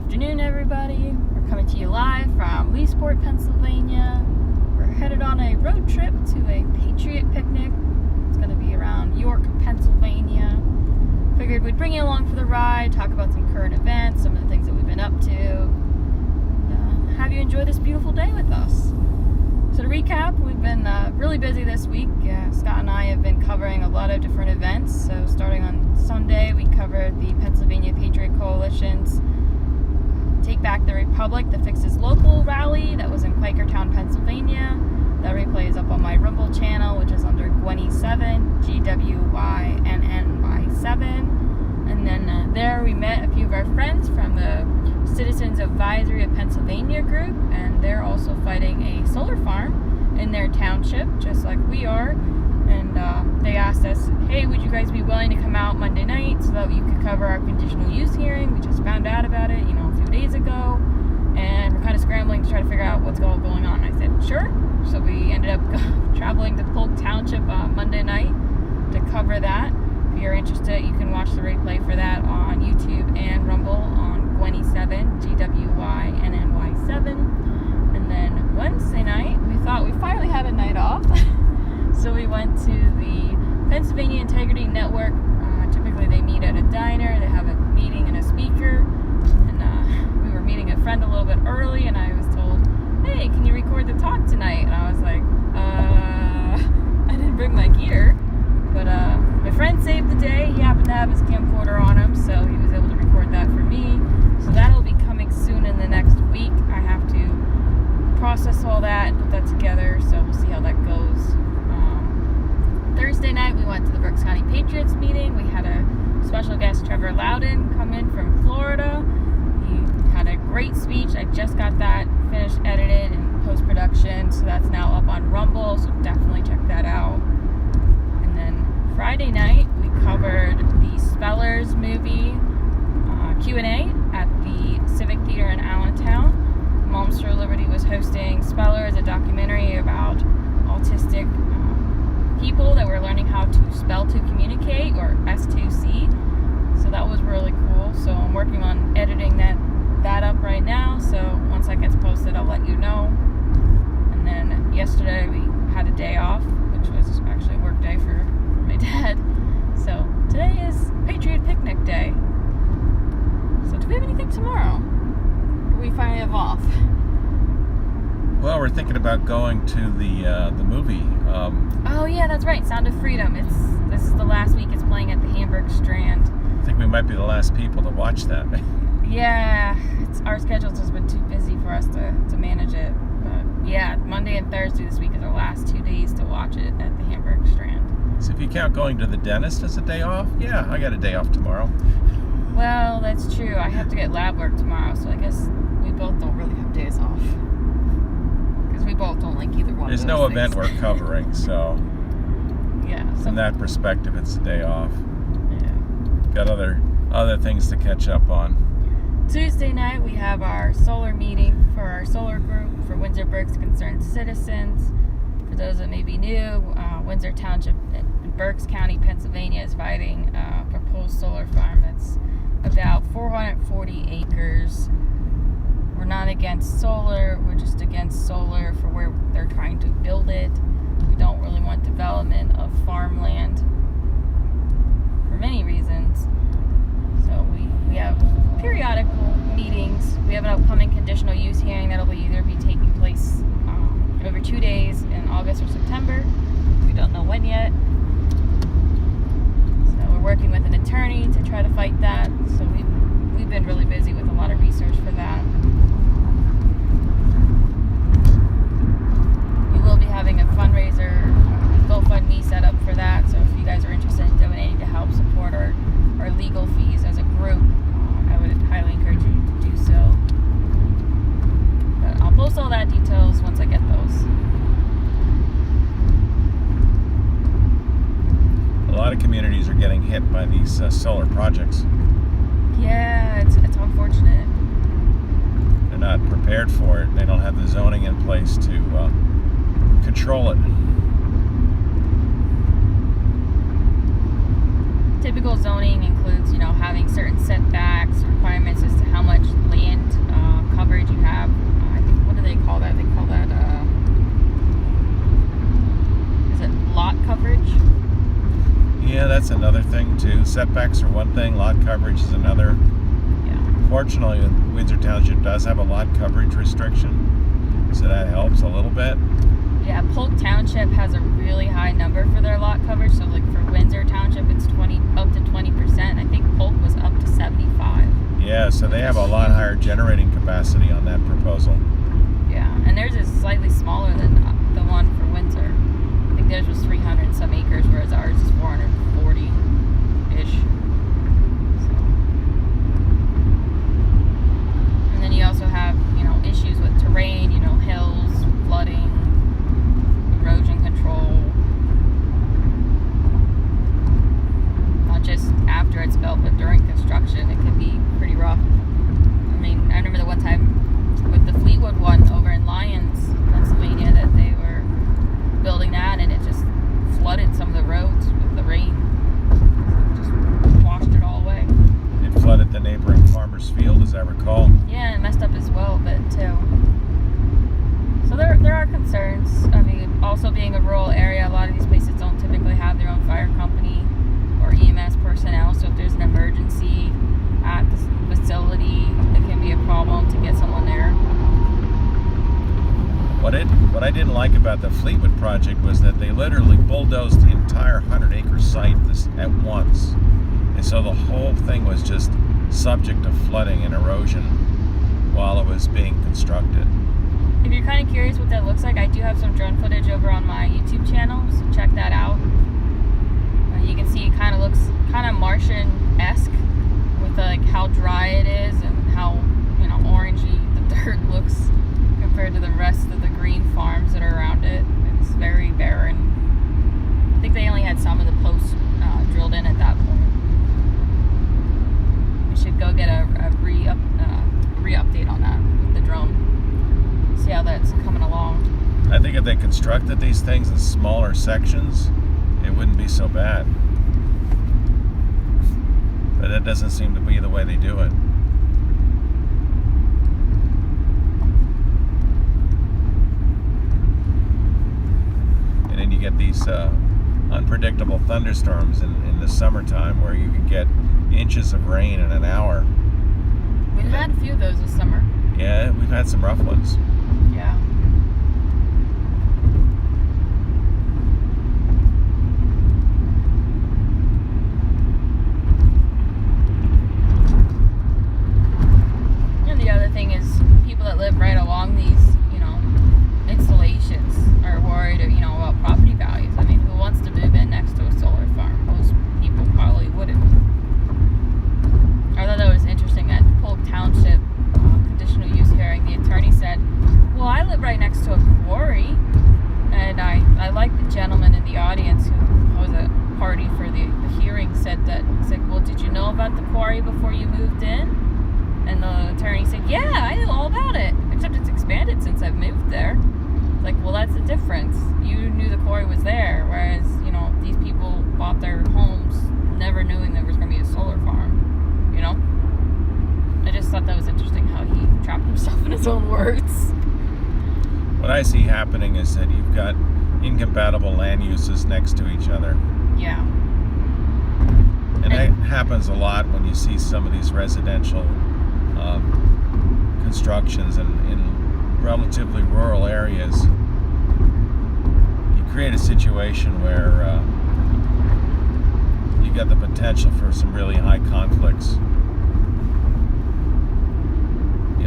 afternoon, everybody. We're coming to you live from Leesport, Pennsylvania. We're headed on a road trip to a Patriot picnic. It's going to be around York, Pennsylvania. Figured we'd bring you along for the ride, talk about some current events, some of the things that we've been up to, and have you enjoy this beautiful day with us. So to recap, we've been really busy this week. Scott and I have been covering a lot of different events. So starting on Sunday, we covered the Pennsylvania Patriot Coalition's Take Back the Republic, the Fixes Local rally that was in Quakertown, Pennsylvania. That replay is up on my Rumble channel, which is under Gwyn7, GWYNNY7. And then there we met a few of our friends from the Citizens Advisory of Pennsylvania group, and they're also fighting a solar farm in their township, just like we are. And they asked us, hey, would you guys be willing to come out Monday night so that you could cover our conditional use hearing? We just found out about it, a few days ago, and we're kind of scrambling to try to figure out what's all going on. I said, sure. So we ended up traveling to Polk Township Monday night to cover that. If you're interested, you can watch the replay for that on YouTube and Rumble on Gwyn7, GWYNNY7. And then Wednesday night, we thought we finally had a night off. So we went to the Pennsylvania Integrity Network. Typically they meet at a diner, they have a meeting and a speaker. And we were meeting a friend a little bit early, and I was told, hey, can you record the talk tonight? And I was like, I didn't bring my gear. But my friend saved the day. He happened to have his camcorder on him, so he was able to record that for me. So that'll be coming soon in the next week. I have to process all that and put that together, so we'll see how that goes. Thursday night, we went to the Berks County Patriots meeting. We had a special guest, Trevor Loudon, come in from Florida. He had a great speech. I just got that finished, edited, and post-production, so that's now up on Rumble, so definitely check that out. And then Friday night, we covered the Spellers movie Q&A at the Civic Theater in Allentown. Moms for Liberty was hosting Spellers, a documentary about autistic people that were learning how to spell to communicate, or S2C. So that was really cool. So I'm working on editing that up right now. So once that gets posted, I'll let you know. And then yesterday we had a day off, which was actually a work day for my dad. So today is Patriot Picnic Day. So do we have anything tomorrow? Or we finally have off? Well, we're thinking about going to the movie. Oh yeah, that's right. Sound of Freedom. This is the last week it's playing at the Hamburg Strand. I think we might be the last people to watch that. Yeah, our schedule's just been too busy for us to manage it. But yeah, Monday and Thursday this week is our last 2 days to watch it at the Hamburg Strand. So if you count going to the dentist as a day off, yeah, I got a day off tomorrow. Well, that's true. I have to get lab work tomorrow, so I guess we both don't really have days off. We both don't like either one. There's of those no things. event we're covering, so yeah. From that perspective, it's a day off. Yeah. Got other things to catch up on. Tuesday night we have our solar meeting for our solar group for Windsor Berks Concerned Citizens. For those that may be new, Windsor Township in Berks County, Pennsylvania is fighting a proposed solar farm that's about 440 acres. We're not against solar, we're just against solar for where they're trying to build it. We don't really want development of farmland for many reasons. So we have periodical meetings. We have an upcoming conditional use hearing that'll either be taking place over 2 days in August or September. We don't know when yet. So we're working with an attorney to try to fight that. So we've been really busy with a lot of research for that. We'll be having a fundraiser, GoFundMe set up for that. So if you guys are interested in donating to help support our legal fees as a group, I would highly encourage you to do so. But I'll post all that details once I get those. A lot of communities are getting hit by these solar projects. Yeah, it's unfortunate. They're not prepared for it. They don't have the zoning in place to control it. Typical zoning includes, having certain setbacks, requirements as to how much land setbacks are one thing, lot coverage is another. Yeah. Fortunately, Windsor Township does have a lot coverage restriction, so that helps a little bit. Yeah, Polk Township has a really high number for their lot coverage. So like for Windsor Township, it's up to 20%. I think Polk was up to 75. Yeah, so they have a lot higher generating capacity on that proposal. Yeah, and theirs is slightly smaller than the one for Windsor. I think theirs was 300 and some acres, whereas ours is 440-ish. So. And then you also have, issues with terrain, hills, flooding, erosion control. Not just after it's built, but during construction, it can be pretty rough. I mean, I remember the one time with the Fleetwood one over in Lyons, Pennsylvania, that they were building that, and it just flooded some of the roads with the rain. Just washed it all away. It flooded the neighboring farmer's field, as I recall. Yeah, and it messed up as well, but too. So there are concerns. I mean, also being a rural area, a lot of these places don't typically have their own fire company or EMS personnel. So if there's an emergency at the facility, it can be a problem to get someone there. What I didn't like about the Fleetwood project was that they literally bulldozed the entire 100-acre site at once. And so the whole thing was just subject to flooding and erosion while it was being constructed. If you're kind of curious what that looks like, I do have some drone footage over on my YouTube channel, so check that out. You can see it kind of looks kind of Martian-esque with like how dry it is and how orangey the dirt looks compared to the rest of the green farms that are around it. It's very barren. I think they only had some of the posts drilled in at that point. We should go get a re-update on that with the drone. See how that's coming along. I think if they constructed these things in smaller sections, it wouldn't be so bad. But that doesn't seem to be the way they do it. And then you get these unpredictable thunderstorms in the summertime where you can get inches of rain in an hour. We've had a few of those this summer. Yeah, we've had some rough ones. Yeah. And the other thing is people that live right along these, installations are worried, about property values. I mean, who wants to move in next to a solar farm? Most people probably wouldn't. I thought that was interesting at Polk Township conditional use hearing. The attorney said, well, I live right next to a quarry, and I like the gentleman in the audience who was a party for the hearing said, well, did you know about the quarry before you moved in? And the attorney said, yeah, I knew all about it, except it's expanded since I've moved there. It's like, well, that's the difference. You knew the quarry was there, whereas, these people bought their homes never knowing there was going to be a solar farm, I just thought that was interesting how he trapped himself in his own words. What I see happening is that you've got incompatible land uses next to each other. Yeah. And that happens a lot when you see some of these residential constructions in relatively rural areas. You create a situation where you got the potential for some really high conflicts.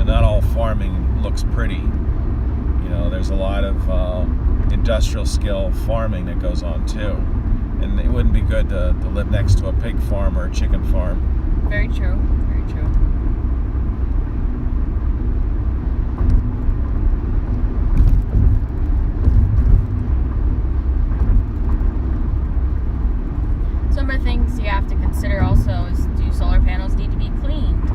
Not all farming looks pretty. There's a lot of industrial scale farming that goes on too. And it wouldn't be good to live next to a pig farm or a chicken farm. Very true. Very true. Some of the things you have to consider also is, do solar panels need to be cleaned?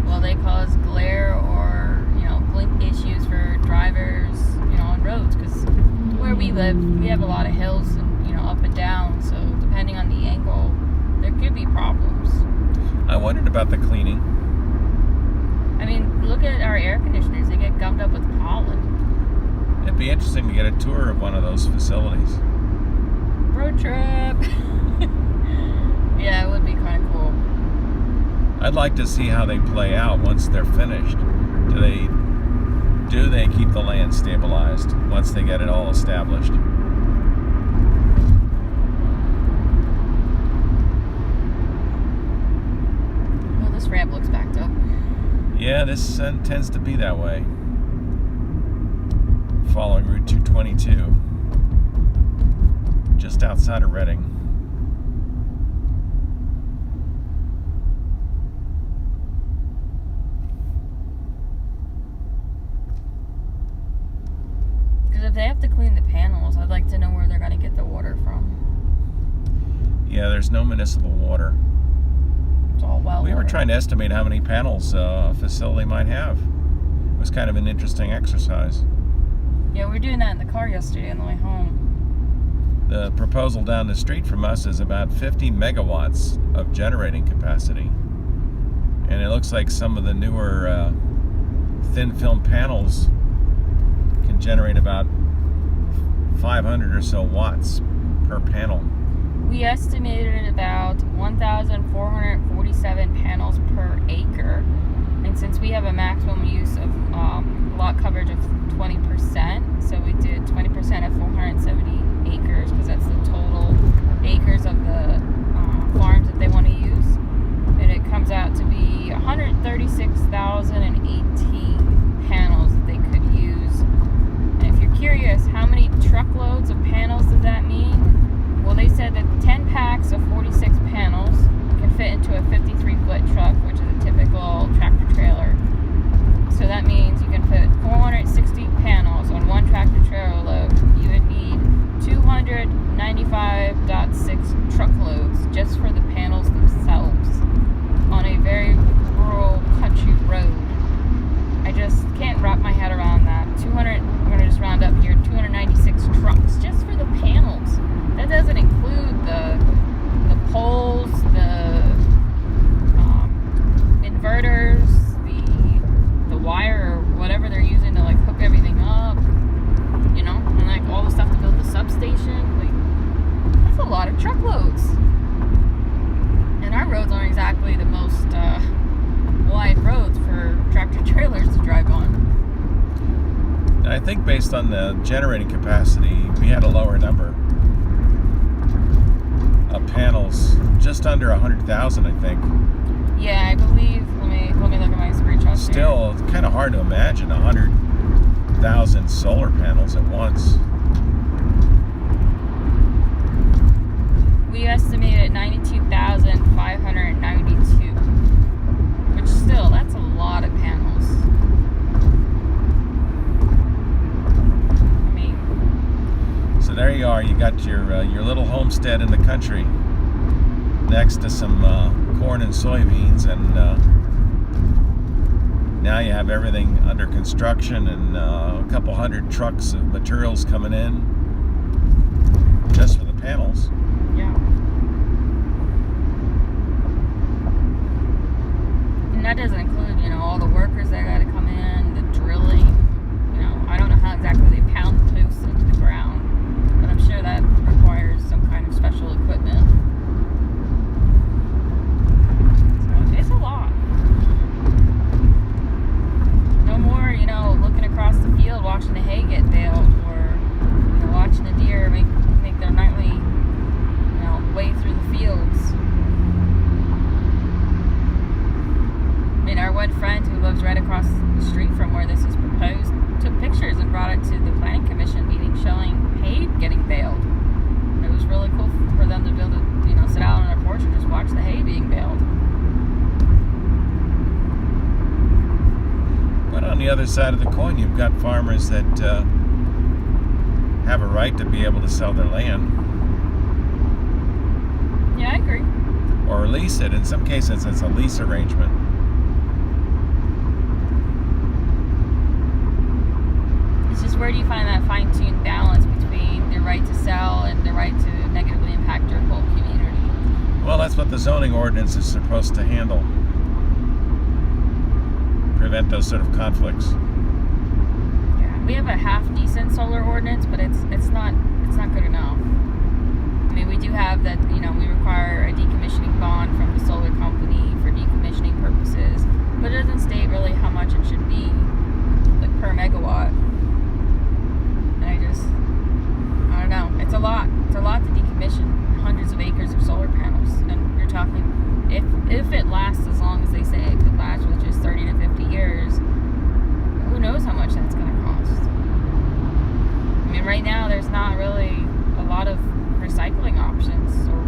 Will they cause glare or, glint issues for drivers, on roads? Because where we live, we have a lot of hills and, up and down. So depending on the angle, there could be problems. I wondered about the cleaning. I mean, look at our air conditioners. They get gummed up with pollen. It'd be interesting to get a tour of one of those facilities. Road trip. Yeah, it would be kind of cool. I'd like to see how they play out once they're finished. Do they keep the land stabilized once they get it all established? Well, this ramp looks backed up. Yeah, this tends to be that way. Following Route 222, just outside of Reading. Because if they have to clean the panels, I'd like to know where they're going to get the water from. Yeah, there's no municipal water. It's all well We were water. trying to estimate how many panels a facility might have. It was kind of an interesting exercise. Yeah, we were doing that in the car yesterday on the way home. The proposal down the street from us is about 50 megawatts of generating capacity. And it looks like some of the newer thin film panels can generate about 500 or so watts per panel. We estimated about 1,447 panels per acre. And since we have a maximum use of lot coverage of 20%, so we did 20% of 470 acres, because that's the total acres of the farms that they want to use. And it comes out to be 136,018 panels that they could use. And if you're curious, how many truckloads of panels does that mean? Well, they said that 10 packs of 46 panels can fit into a 53-foot truck, which is a typical tractor trailer. So that means you can fit 460 panels on one tractor trailer load. You would need 295.6 truckloads just for the panels themselves on a very rural country road. I just can't wrap my head around that. I'm going to just round up here, 296 trucks just for the panels. That doesn't include the poles, the inverters, the wire, or whatever they're using to like hook everything up, you know, and like all the stuff to build the substation. Like, that's a lot of truckloads. And our roads aren't exactly the most wide roads for tractor trailers to drive on. I think based on the generating capacity, we had a lower number of panels, just under 100,000, I think. Yeah, I believe. Let me look at my screenshots. Still, it's kind of hard to imagine 100,000 solar panels at once. We estimated 92,592, which still, that's a lot of panels. I mean, So there you are. You got your little homestead in the country, next to some corn and soybeans, and now you have everything under construction and a couple hundred trucks of materials coming in just for the panels. yeah. And that doesn't include, you know, all the workers that got to come in, the drilling. You know, I don't know how exactly they pound the posts into the ground, but I'm sure that requires some kind of special equipment. So it's a lot. No more, you know, looking across the field, watching the hay get baled, or, you know, watching the deer make their nightly, you know, way through the fields. I mean, our one friend who lives right across the street from where this is proposed took pictures and brought it to the planning commission meeting showing hay getting baled. It was really cool for them to be able to, you know, sit out on their porch and just watch the hay being baled. But on the other side of the coin, you've got farmers that have a right to be able to sell their land Yeah, I agree. or lease it. In some cases, it's a lease arrangement. It's just, where do you find that fine-tuned balance between the right to sell and the right to negatively impact your whole community? Well, that's what the zoning ordinance is supposed to handle. Prevent those sort of conflicts. Yeah, we have a half-decent solar ordinance, but it's not good enough. I mean, we do have that, we require a decommissioning bond from the solar company for decommissioning purposes, but it doesn't state really how much it should be, like per megawatt. And I don't know. It's a lot. It's a lot to decommission hundreds of acres of solar panels. And you're talking, if it lasts as long as they say it could last, which is 30 to 50 years, who knows how much that's going to cost. I mean, right now there's not really a lot of recycling options or,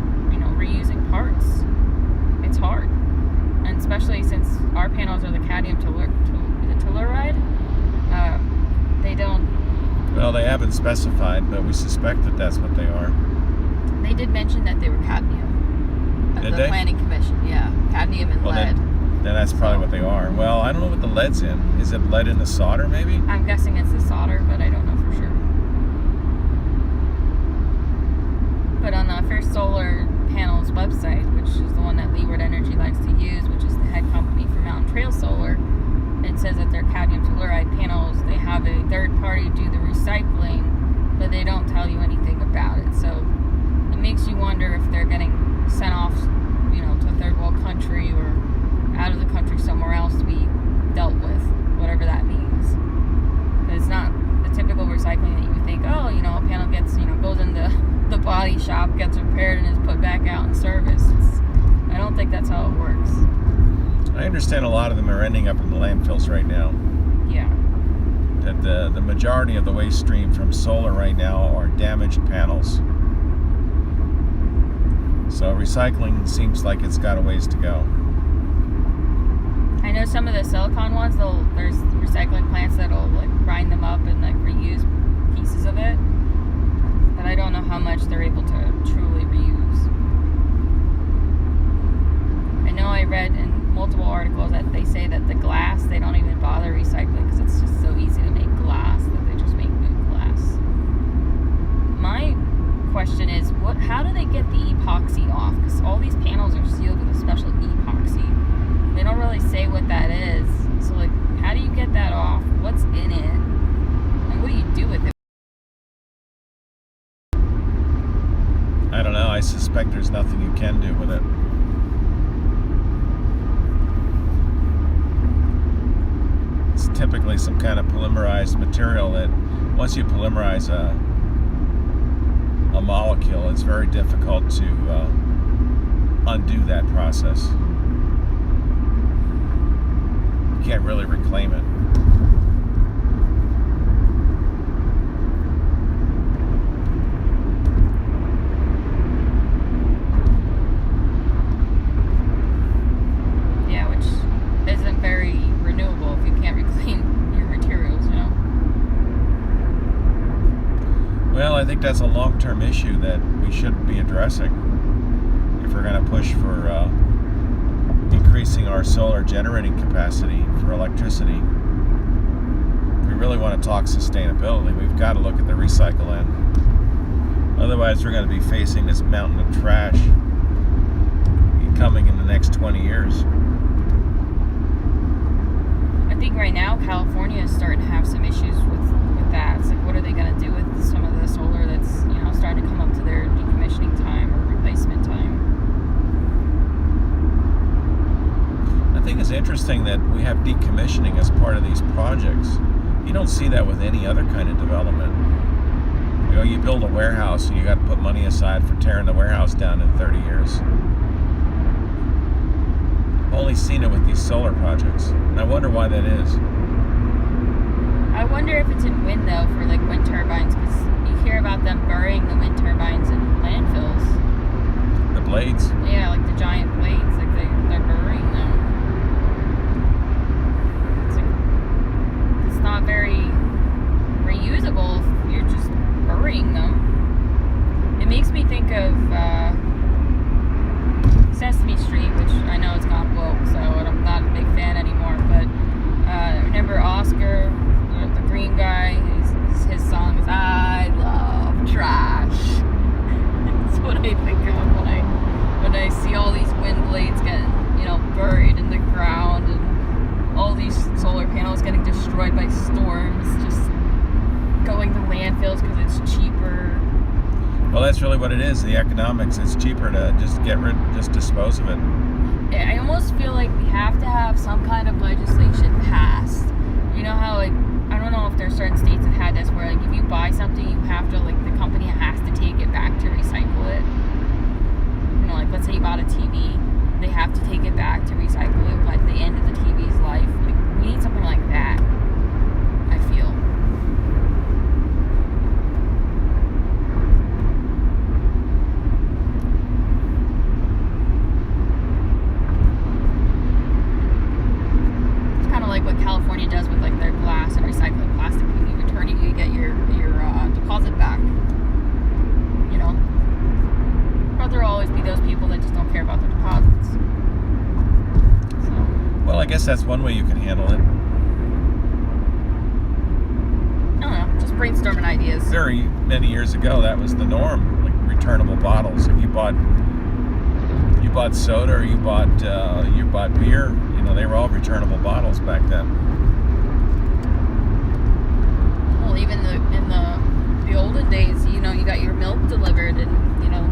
reusing parts. It's hard. And especially since our panels are the cadmium telluride, they don't... Well, they haven't specified, but we suspect that that's what they are. They did mention that they were cadmium at the Planning Commission. Yeah, cadmium and lead. Then that's probably what they are. Well, I don't know what the lead's in. Is it lead in the solder, maybe? I'm guessing it's the solder, but I don't know for sure. But on the First Solar Panels website, which is the one that Leeward Energy likes to use, which is the head company for Mountain Trail Solar, it says that their cadmium telluride panels, they have a third party do the recycling, but they don't tell you anything about it. So it makes you wonder if they're getting sent off, to a third world country or out of the country somewhere else to be dealt with, whatever that means. Because it's not the typical recycling that you would think, a panel gets, goes in the body shop, gets repaired, and is put back out in service. I don't think that's how it works. I understand a lot of them are ending up in the landfills right now. Yeah. That the majority of the waste stream from solar right now are damaged panels. So recycling seems like it's got a ways to go. I know some of the silicon ones, there's recycling plants that'll grind them up and reuse pieces of it. But I don't know how much they're able to truly reuse. I know I read in multiple articles that they say that the glass, they don't even bother recycling because it's just so easy to make glass that they just make new glass. My question is, how do they get the epoxy off? Because all these panels are sealed with a special epoxy. They don't really say what that is. So, how do you get that off? What's in it? And what do you do with it? I don't know. I suspect there's nothing you can do with it. It's typically some kind of polymerized material that once you polymerize a molecule, it's very difficult to undo that process. You can't really reclaim it. Yeah, which isn't very renewable if you can't reclaim your materials, Well, I think that's a long-term issue that we should be addressing if we're going to push for increasing our solar generating capacity for electricity. If we really want to talk sustainability, we've got to look at the recycle end. Otherwise, we're going to be facing this mountain of trash coming in the next 20 years. I think right now California is starting to have some issues with that. It's what are they going to do with some of the solar that's starting to come up to their decommissioning time or replacement time? I think it's interesting that we have decommissioning as part of these projects. You don't see that with any other kind of development. You build a warehouse and you got to put money aside for tearing the warehouse down in 30 years. I've only seen it with these solar projects, and I wonder why that is. I wonder if it's in wind though for wind turbines, because you hear about them burying the wind turbines in landfills. The blades? Yeah, the giant blades, they're burying them. It's not very reusable if you're just burying them. It makes me think of Sesame Street, which I know it's gone woke, so I'm not a big fan anymore, but remember Oscar, the green guy, his song is I Love Trash. That's what I think of when I see all these wind blades getting, buried in the ground and all these solar panels getting destroyed by storms, just going to landfills because it's cheaper. Well, that's really what it is. The economics. It's cheaper to just dispose of it. I almost feel like we have to have some kind of legislation passed. You know how, like, I don't know if there's certain states that had this where, like, if you buy something, you have to, like, the company has to take it back to recycle it. You know, like, let's say you bought a TV, they have to take it back to recycle it by the end of the TV's life. Like, we need something like that, I feel. Like what California does with like their glass and recycling plastic. When you return it, you get your deposit back. You know, but there will always be those people that just don't care about the deposits. So. Well, I guess that's one way you can handle it. I don't know, just brainstorming ideas. Very many years ago, that was the norm. Like returnable bottles. If you bought soda or you bought beer. You know, they were all returnable bottles back then. Well, even in the olden days, you know, you got your milk delivered, and you know,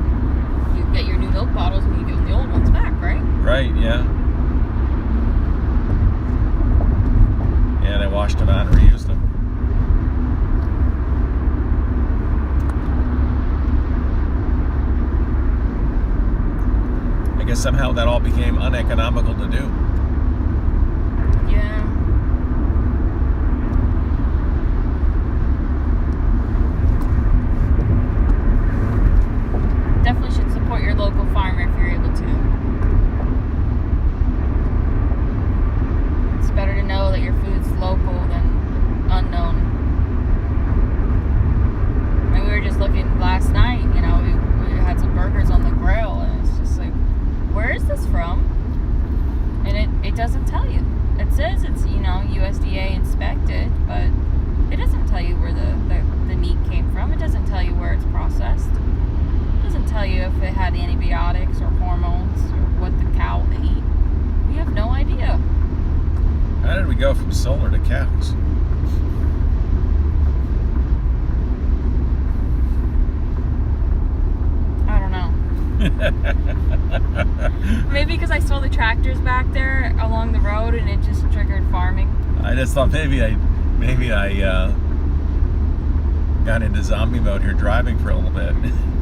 you get your new milk bottles and you give them the old ones back, right? Right. Yeah. Yeah, they washed them out and reused them. I guess somehow that all became uneconomical to do. Yeah. Definitely should support your local farmer if you're able to. It's better to know that your food's local than unknown. And we were just looking last night, you know, we had some burgers on the grill, and it's just like, where is this from? And it doesn't tell you. It says it's, you know, USDA inspected, but it doesn't tell you where the meat came from. It doesn't tell you where it's processed. It doesn't tell you if it had antibiotics or hormones or what the cow ate. We have no idea. How did we go from solar to cows? I don't know. Maybe because I saw the tractors back there along the road and it just triggered farming. I just thought maybe I got into zombie mode here driving for a little bit.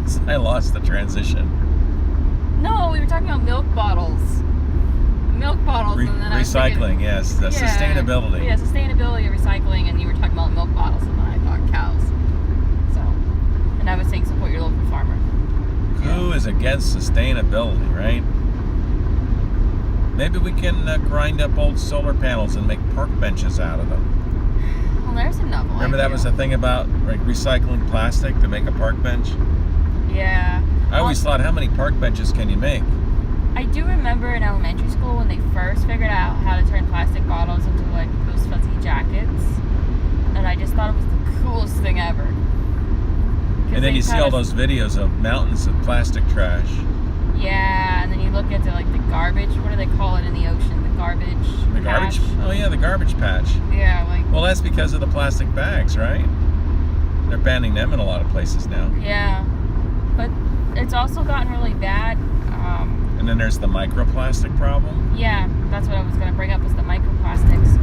So I lost the transition. No, we were talking about milk bottles. Milk bottles. And then recycling, yes. The sustainability. Yeah, sustainability of recycling, and you were talking about milk bottles, and then I thought cows. So, and I was saying support your local farmer. Who is against sustainability, right? Maybe we can grind up old solar panels and make park benches out of them. Well, there's another one. Remember that was the thing about recycling plastic to make a park bench? Yeah. I always thought, how many park benches can you make? I do remember in elementary school when they first figured out how to turn plastic bottles into like those fuzzy jackets, and I just thought it was the coolest thing ever. And then you see all those videos of mountains of plastic trash. Yeah, and then you look at like the garbage. What do they call it in the ocean? The garbage. The garbage. Oh yeah, the garbage patch. Yeah, like. Well, that's because of the plastic bags, right? They're banning them in a lot of places now. Yeah, but it's also gotten really bad. And then there's the microplastic problem. Yeah, that's what I was going to bring up, is the microplastics.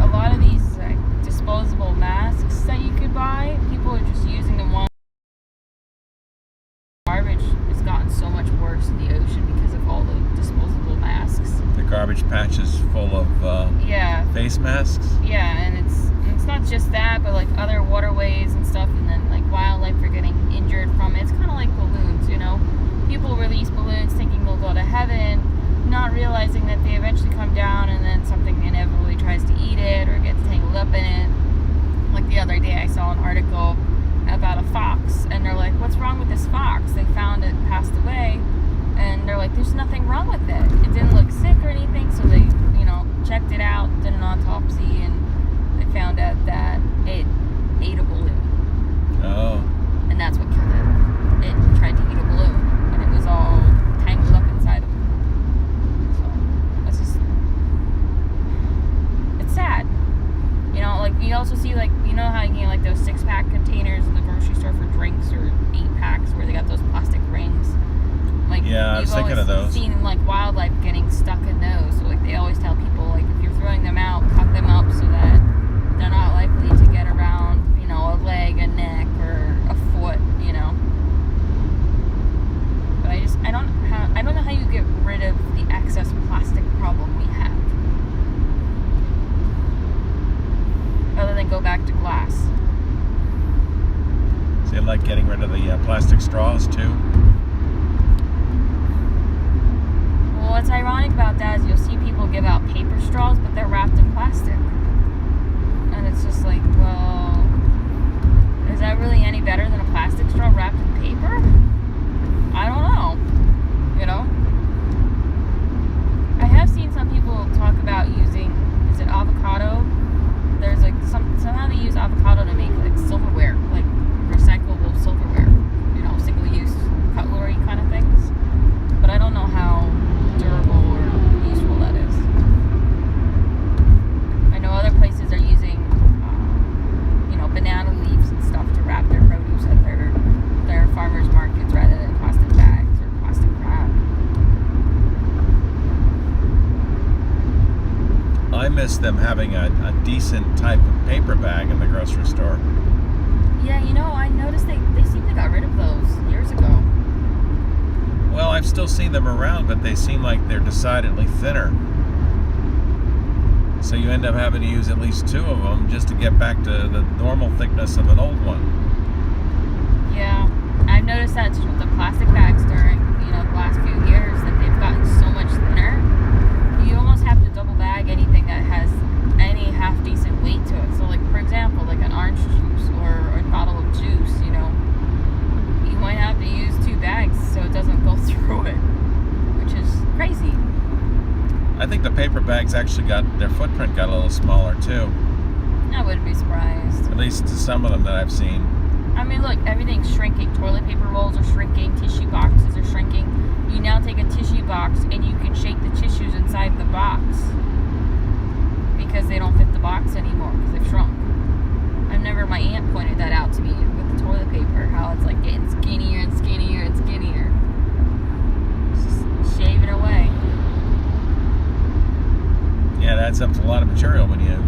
A lot of these disposable masks that you could buy, people are just using them one. Garbage has gotten so much worse in the ocean because of all the disposable masks. The garbage patch is full of face masks. Yeah, and it's not just that, but like other waterways and stuff, and then like wildlife are getting injured from it. It's kind of like balloons, you know. People release balloons thinking they'll go to heaven, not realizing that they eventually come down and then something inevitably tries to eat it or gets tangled up in it. Like the other day I saw an article about a fox, and they're like, what's wrong with this fox? They found it passed away, and they're like, there's nothing wrong with it. It didn't look sick or anything, so they, you know, checked it out, did an autopsy, and they found out that it ate a balloon. Oh. And that's what killed it. It tried to eat a balloon, and it was all tangled up inside of it. So, that's just... also see, like, you know how you get like those 6-pack containers in the grocery store for drinks, or 8-packs where they got those plastic rings. Like, Yeah, I was thinking of those. Seen like wildlife getting stuck in those. So like they always tell people, like, if you're throwing them out, cut them up so that they're not likely to get around, you know, a leg, a neck, or a foot, you know. But I don't know how you get rid of the excess plastic problem we have. Other than go back to glass. So you like getting rid of the plastic straws too? Well, what's ironic about that is you'll see people give out paper straws, but they're wrapped in plastic. And it's just like, well, is that really any better than a plastic straw wrapped in paper? I don't know. You know? I have seen some people talk about using, is it avocado? There's like somehow they use avocado to make like silverware, like recyclable silverware, you know, single-use cutlery kind of things. But I don't know how durable or useful that is. I know other places are using, you know, banana leaves and stuff to wrap their produce at their farmers markets rather than plastic bags or plastic wrap. I miss them having a decent type of paper bag in the grocery store. Yeah, you know, I noticed they seem to got rid of those years ago. Well, I've still seen them around, but they seem like they're decidedly thinner. So you end up having to use at least 2 of them just to get back to the normal thickness of an old one. Yeah, I've noticed that just with the plastic bags during, you know, the last few years, that they've gotten so much thinner. You almost have to double bag anything that has any half decent weight to it. So, like, for example, like an orange juice or a bottle of juice, you know, you might have to use 2 bags so it doesn't go through it, which is crazy. I think the paper bags actually their footprint got a little smaller too. I wouldn't be surprised. At least to some of them that I've seen. I mean, look, everything's shrinking. Toilet paper rolls are shrinking. Tissue boxes are shrinking. You now take a tissue box and you can shake the tissues inside the box because they don't fit the box anymore because they've shrunk. My aunt pointed that out to me with the toilet paper, how it's like getting skinnier and skinnier and skinnier. It's just shaving away. Yeah, that adds up to a lot of material when you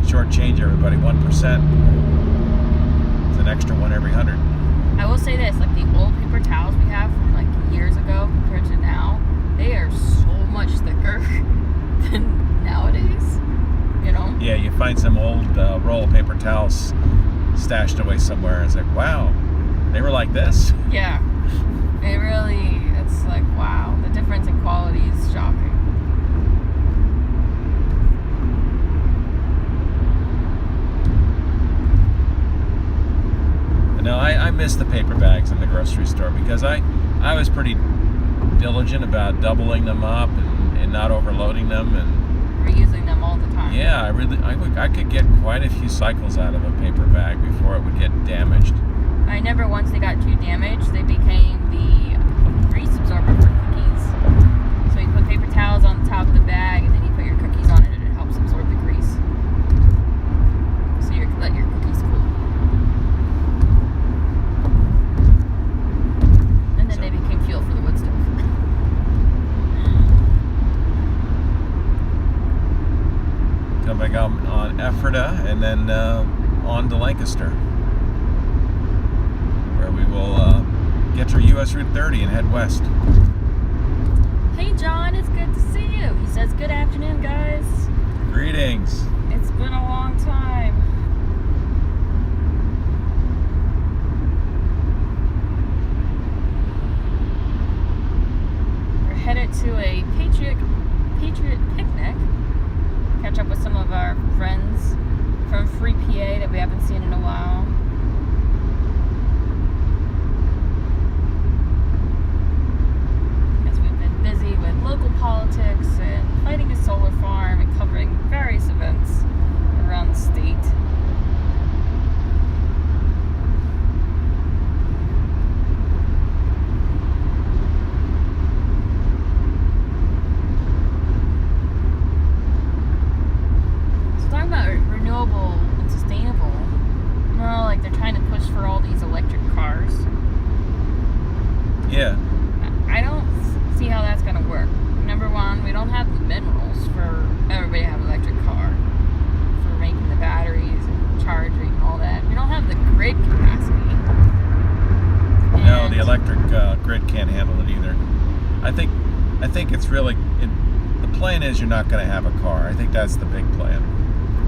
shortchange everybody 1%. It's an extra one every 100. I will say this, like the old paper towels we have from like years ago compared to now, they are so much thicker than nowadays, you know? Yeah, you find some old roll of paper towels stashed away somewhere. It's like, wow, they were like this. Yeah, it's like, wow, the difference in quality is shocking. No, I miss the paper bags in the grocery store because I was pretty diligent about doubling them up and not overloading them and reusing them all the time. Yeah, I could get quite a few cycles out of a paper bag before it would get damaged. I never, once they got too damaged, they became the grease absorber for cookies. So you put paper towels on the top of the bag and then you put your cookies on it and it helps absorb the grease. So you let your cookies cool. And then they became fuel for the wood stove. Coming up on Ephrata and then on to Lancaster, where we will get to US Route 30 and head west. Hey John, it's good to see you. He says good afternoon, guys. Greetings. It's been a long time. We're headed to a Patriot picnic. Catch up with some of our friends from Free PA that we haven't seen in a while. Because we've been busy with local politics and fighting a solar farm and covering various events around the state. Renewable and think it's really the plan is you're not going to have a car. I think that's the big plan.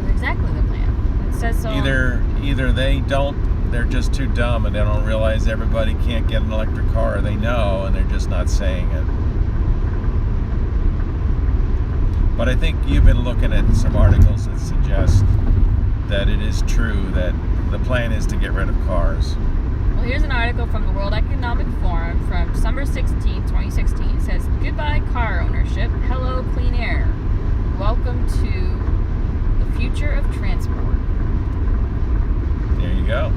That's exactly the plan. It says so. Either they're just too dumb and they don't realize everybody can't get an electric car, or they know and they're just not saying it. But I think you've been looking at some articles that suggest that it is true that the plan is to get rid of cars. Well, here's an article from the World Economic Forum from December 16, 2016. It says, "Goodbye car ownership, hello clean air. Welcome to the future of transport." There you go.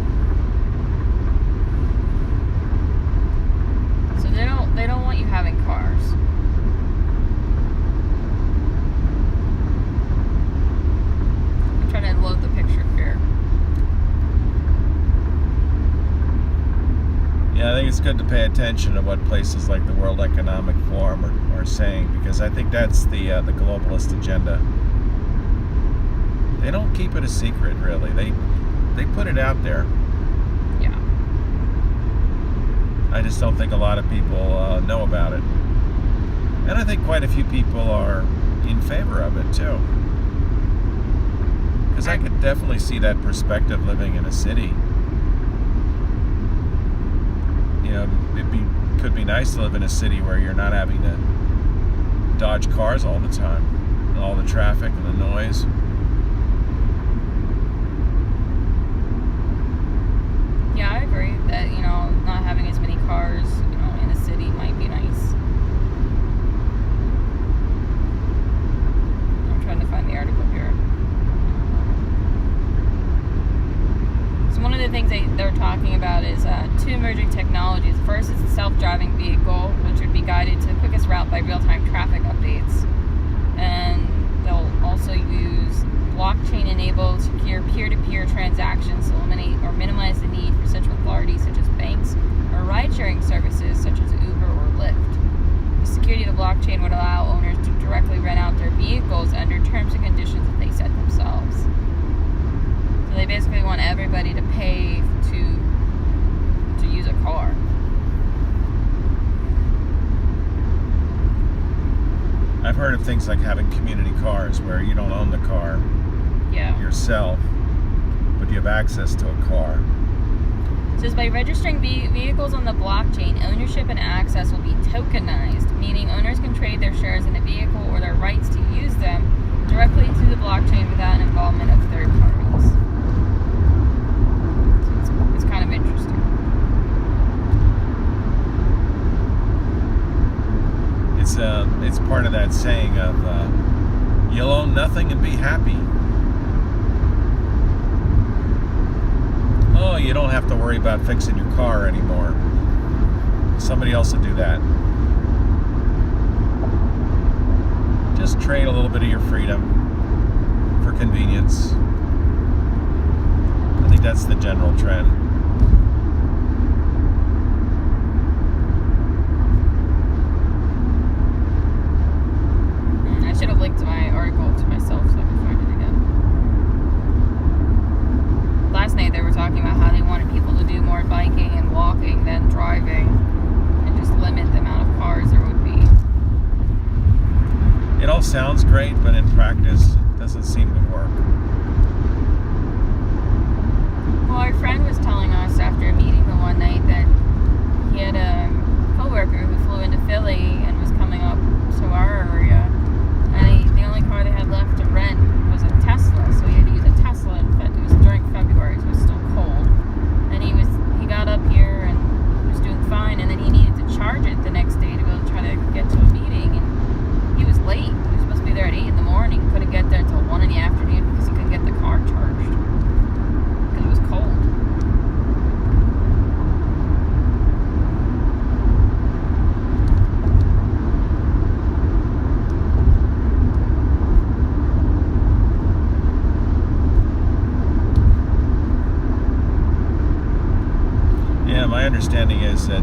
So they don't want you having cars. I'm trying to load the picture here. Yeah, I think it's good to pay attention to what places like the World Economic Forum are saying, because I think that's the globalist agenda. They don't keep it a secret, really. They put it out there. Yeah. I just don't think a lot of people know about it. And I think quite a few people are in favor of it, too. Because I could definitely see that perspective living in a city. You know, could be nice to live in a city where you're not having to dodge cars all the time, and all the traffic and the noise. Yeah, I agree that, not having as many cars, in a city might be nice. I'm trying to find the article here. So one of the things they're talking about is two emerging technologies. First is the self-driving vehicle, which would be guided to the quickest route by real-time traffic updates. And they'll also use blockchain-enabled secure peer-to-peer transactions to eliminate or minimize the need for central authorities such as banks or ride-sharing services such as Uber or Lyft. The security of the blockchain would allow owners to directly rent out their vehicles under terms and conditions that they set themselves. So they basically want everybody to pay to use a car. I've heard of things like having community cars where you don't own the car yourself, but you have access to a car. It says by registering vehicles on the blockchain, ownership and access will be tokenized, meaning owners can trade their shares in a vehicle or their rights to use them directly through the blockchain without an involvement of third parties. So it's kind of interesting. It's part of that saying of you'll own nothing and be happy. Oh, you don't have to worry about fixing your car anymore. Somebody else will do that. Just trade a little bit of your freedom for convenience. I think that's the general trend. I should have linked my article to myself so I could find it again. Last night they were talking about how they wanted people to do more biking and walking than driving, and just limit the amount of cars there would be. It all sounds great, but in practice, it doesn't seem to work. Well, our friend was telling us after a meeting the one night that he had a coworker who flew into Philly and was coming up to our area, and the only car they had left to rent was a Tesla, so he had to use a Tesla. It was during February, so it was still cold, and he got up here and he was doing fine, and then he needed to charge it the next day to go try to get to a meeting, and he was late. He was supposed to be there at 8 in the morning, couldn't get there until 1 in the afternoon because he couldn't get the car charged because it was cold. Yeah, my understanding is that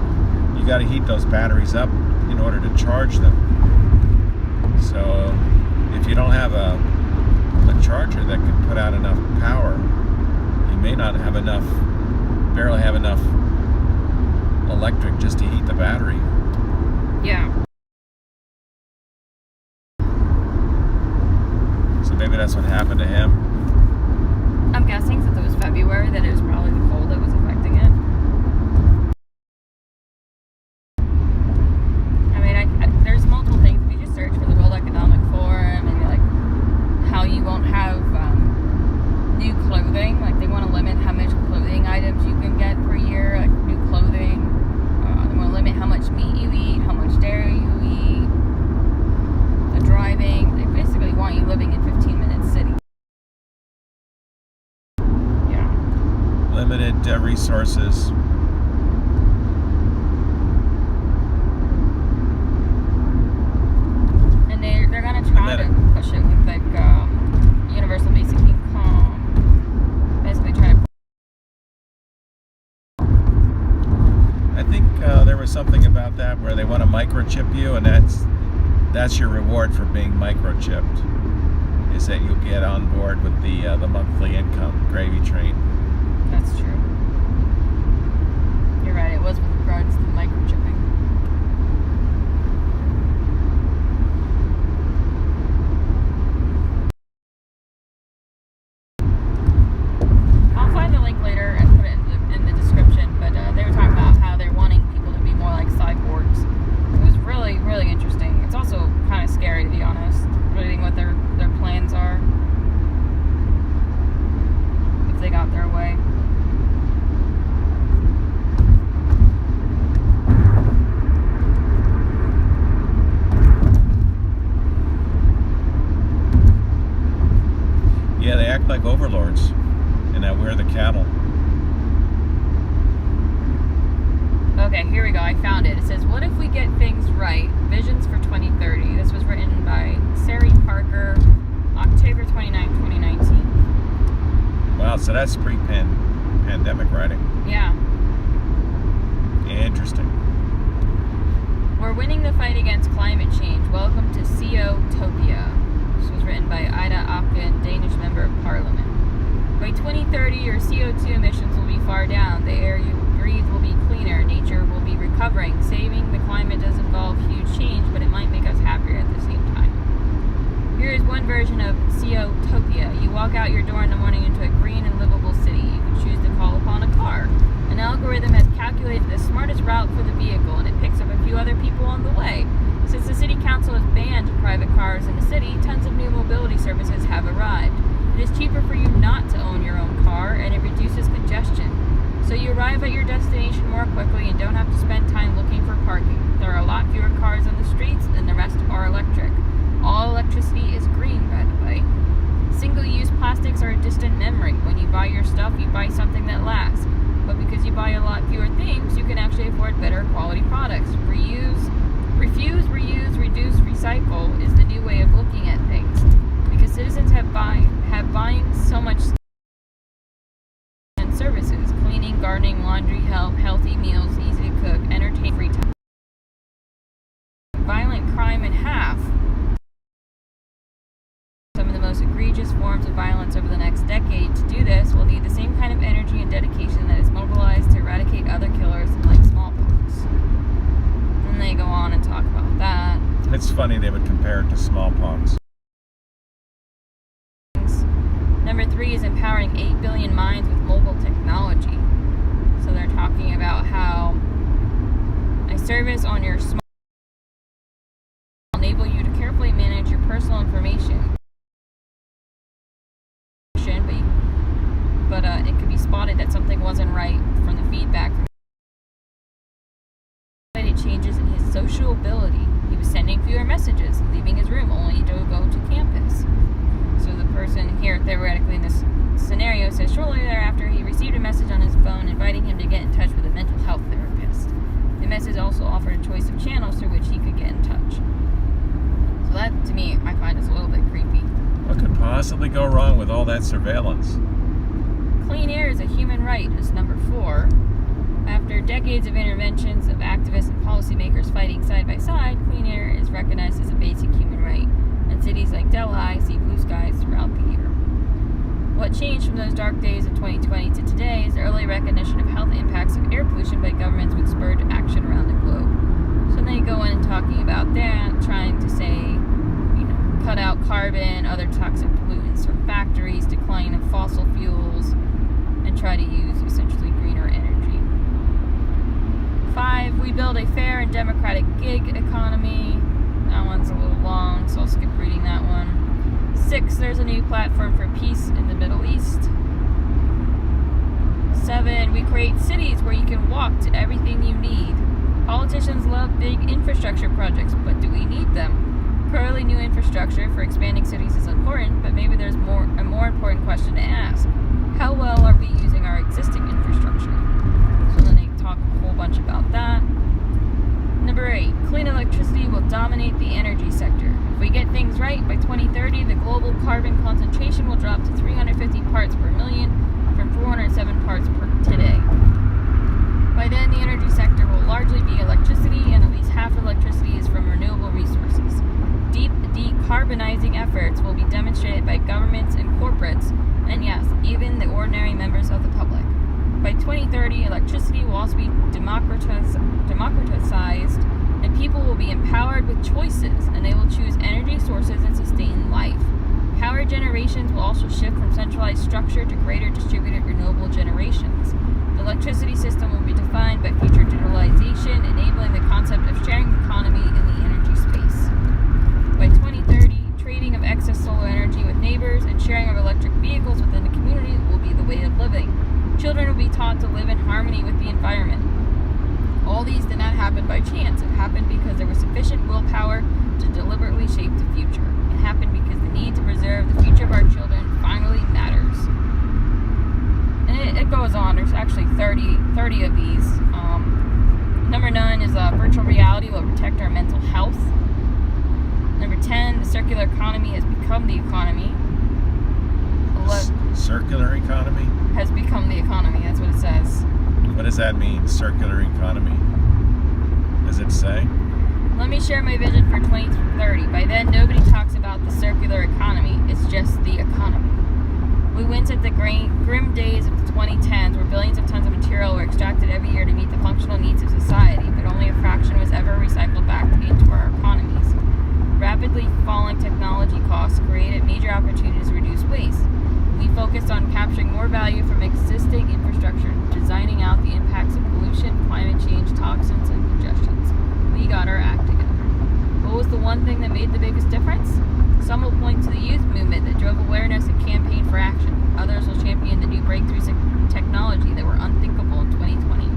you got to heat those batteries up in order to charge them. So if you don't have a charger that can put out enough power, you may not have barely have enough electric just to heat the battery. Yeah. that's what happened to him? I'm guessing since it was February that it was probably the cold that was affecting it. I mean, there's multiple things. If you just search for the World Economic Forum and like how you won't have new clothing, like they want to limit how much clothing items you can get per year, like new clothing. They want to limit how much meat you eat, how much dairy you eat, the driving. They basically want you living in 15-minute cities. Limited resources. And they're gonna try to push it with like universal basic income. Basically trying to. I think there was something about that where they want to microchip you, and that's your reward for being microchipped. Is that you'll get on board with the monthly income gravy train. That's true. You're right, it was with regards to the microchipping. I'll find the link later and put it in the description, but they were talking about how they're wanting people to be more like cyborgs. It was really, really interesting. It's also kind of scary, to be honest, reading what their plans are. If they got their way. Yeah, they act like overlords, and that we're the cattle. Okay, here we go. I found it. It says, "What if we get things right? Visions for 2030." This was written by Sari Parker, October 29, 2019. Wow, so that's pre-pandemic writing. Yeah. Interesting. We're winning the fight against climate change. Welcome to CO-topia. This was written by Ida Auken, Danish member of parliament. By 2030, your CO2 emissions will be far down. The air you breathe will be cleaner. Nature will be recovering. Saving the climate does involve huge change, but it might make us happier at the same time. Here is one version of CO-topia. You walk out your door in the morning into a green and livable city. You can choose to call upon a car. An algorithm has calculated the smartest route for the vehicle, and it picks up a few other people on the way. Since the city council has banned private cars in the city, tons of new mobility services have arrived. It is cheaper for you not to own your own car, and it reduces congestion. So you arrive at your destination more quickly and don't have to spend time looking for parking. There are a lot fewer cars on the streets, and the rest are electric. All electricity is green, by the way. Single-use plastics are a distant memory. When you buy your stuff, you buy something that lasts. But because you buy a lot fewer things, you can actually afford better quality products. Refuse, reuse, reduce, recycle is the new way of looking at things. Because citizens have buying so much and services, cleaning, gardening, laundry, help, healthy meals, easy to cook, entertain, free time. Violent crime in half. Some of the most egregious forms of violence over the next decade. To do this, we'll need the same kind of energy and dedication that is mobilized to eradicate other killers like smallpox. And they go on and talk about that. It's funny they would compare it to smallpox. Number 3 is empowering 8 billion minds with mobile technology. So they're talking about how a service on your smartphone will enable you to carefully manage your personal information. But it could be spotted that something wasn't right from the feedback. It changes in his social ability. He was sending fewer messages, leaving his room only to go to campus. So the person here, theoretically in this scenario, says shortly thereafter he received a message on his phone inviting him to get in touch with a mental health therapist. The message also offered a choice of channels through which he could get in touch. So that, to me, I find is a little bit creepy. What could possibly go wrong with all that surveillance? Clean air is a human right is number 4. After decades of interventions of activists and policymakers fighting side by side, clean air is recognized as a basic human right, and cities like Delhi see blue skies throughout the year. What changed from those dark days of 2020 to today is the early recognition of health impacts of air pollution by governments which spurred action around the globe. So they go in and talking about that, trying to say, cut out carbon, other toxic pollutants for peace in the Middle East. 7, we create cities where you can walk to everything you need. Politicians love big infrastructure projects, but do we need them? Clearly, new infrastructure for expanding cities is important, but maybe there's a more important question to ask. How well are we using our existing infrastructure? So then they talk a whole bunch about that. Number 8, clean electricity will dominate the energy sector. If we get things right, by 2030, the global carbon concentration will drop to 350 parts per million from 407 parts per today. By then, the energy sector will largely be electricity, and at least half electricity is from renewable resources. Deep decarbonizing efforts will be demonstrated by governments and corporates, and yes, even the ordinary members of the public. By 2030, electricity will also be democratized, and people will be empowered with choices, and they will choose energy sources that sustain life. Power generations will also shift from centralized structure to greater distributed renewable generations. The electricity system will be defined by future digitalization, enabling the concept of sharing economy in the energy space. By 2030, trading of excess solar energy with neighbors and sharing of electric vehicles within the community will be the way of living. Children will be taught to live in harmony with the environment. All these did not happen by chance. It happened because there was sufficient willpower to deliberately shape the future. It happened because the need to preserve the future of our children finally matters. And it goes on. There's actually 30 of these. Number 9 is virtual reality will protect our mental health. Number 10, the circular economy has become the economy. Circular economy? Has become the economy. That's what it says. What does that mean, circular economy? Does it say? Let me share my vision for 2030. By then, nobody talks about the circular economy. It's just the economy. We went at the grim days of the 2010s where billions of tons of material were extracted every year to meet the functional needs of society, but only a fraction was ever recycled back into our economies. Rapidly falling technology costs created major opportunities to reduce waste. We focused on capturing more value from existing infrastructure, designing out the impacts of pollution, climate change, toxins, and congestions. We got our act together. What was the one thing that made the biggest difference? Some will point to the youth movement that drove awareness and campaigned for action. Others will champion the new breakthroughs in technology that were unthinkable in 2020.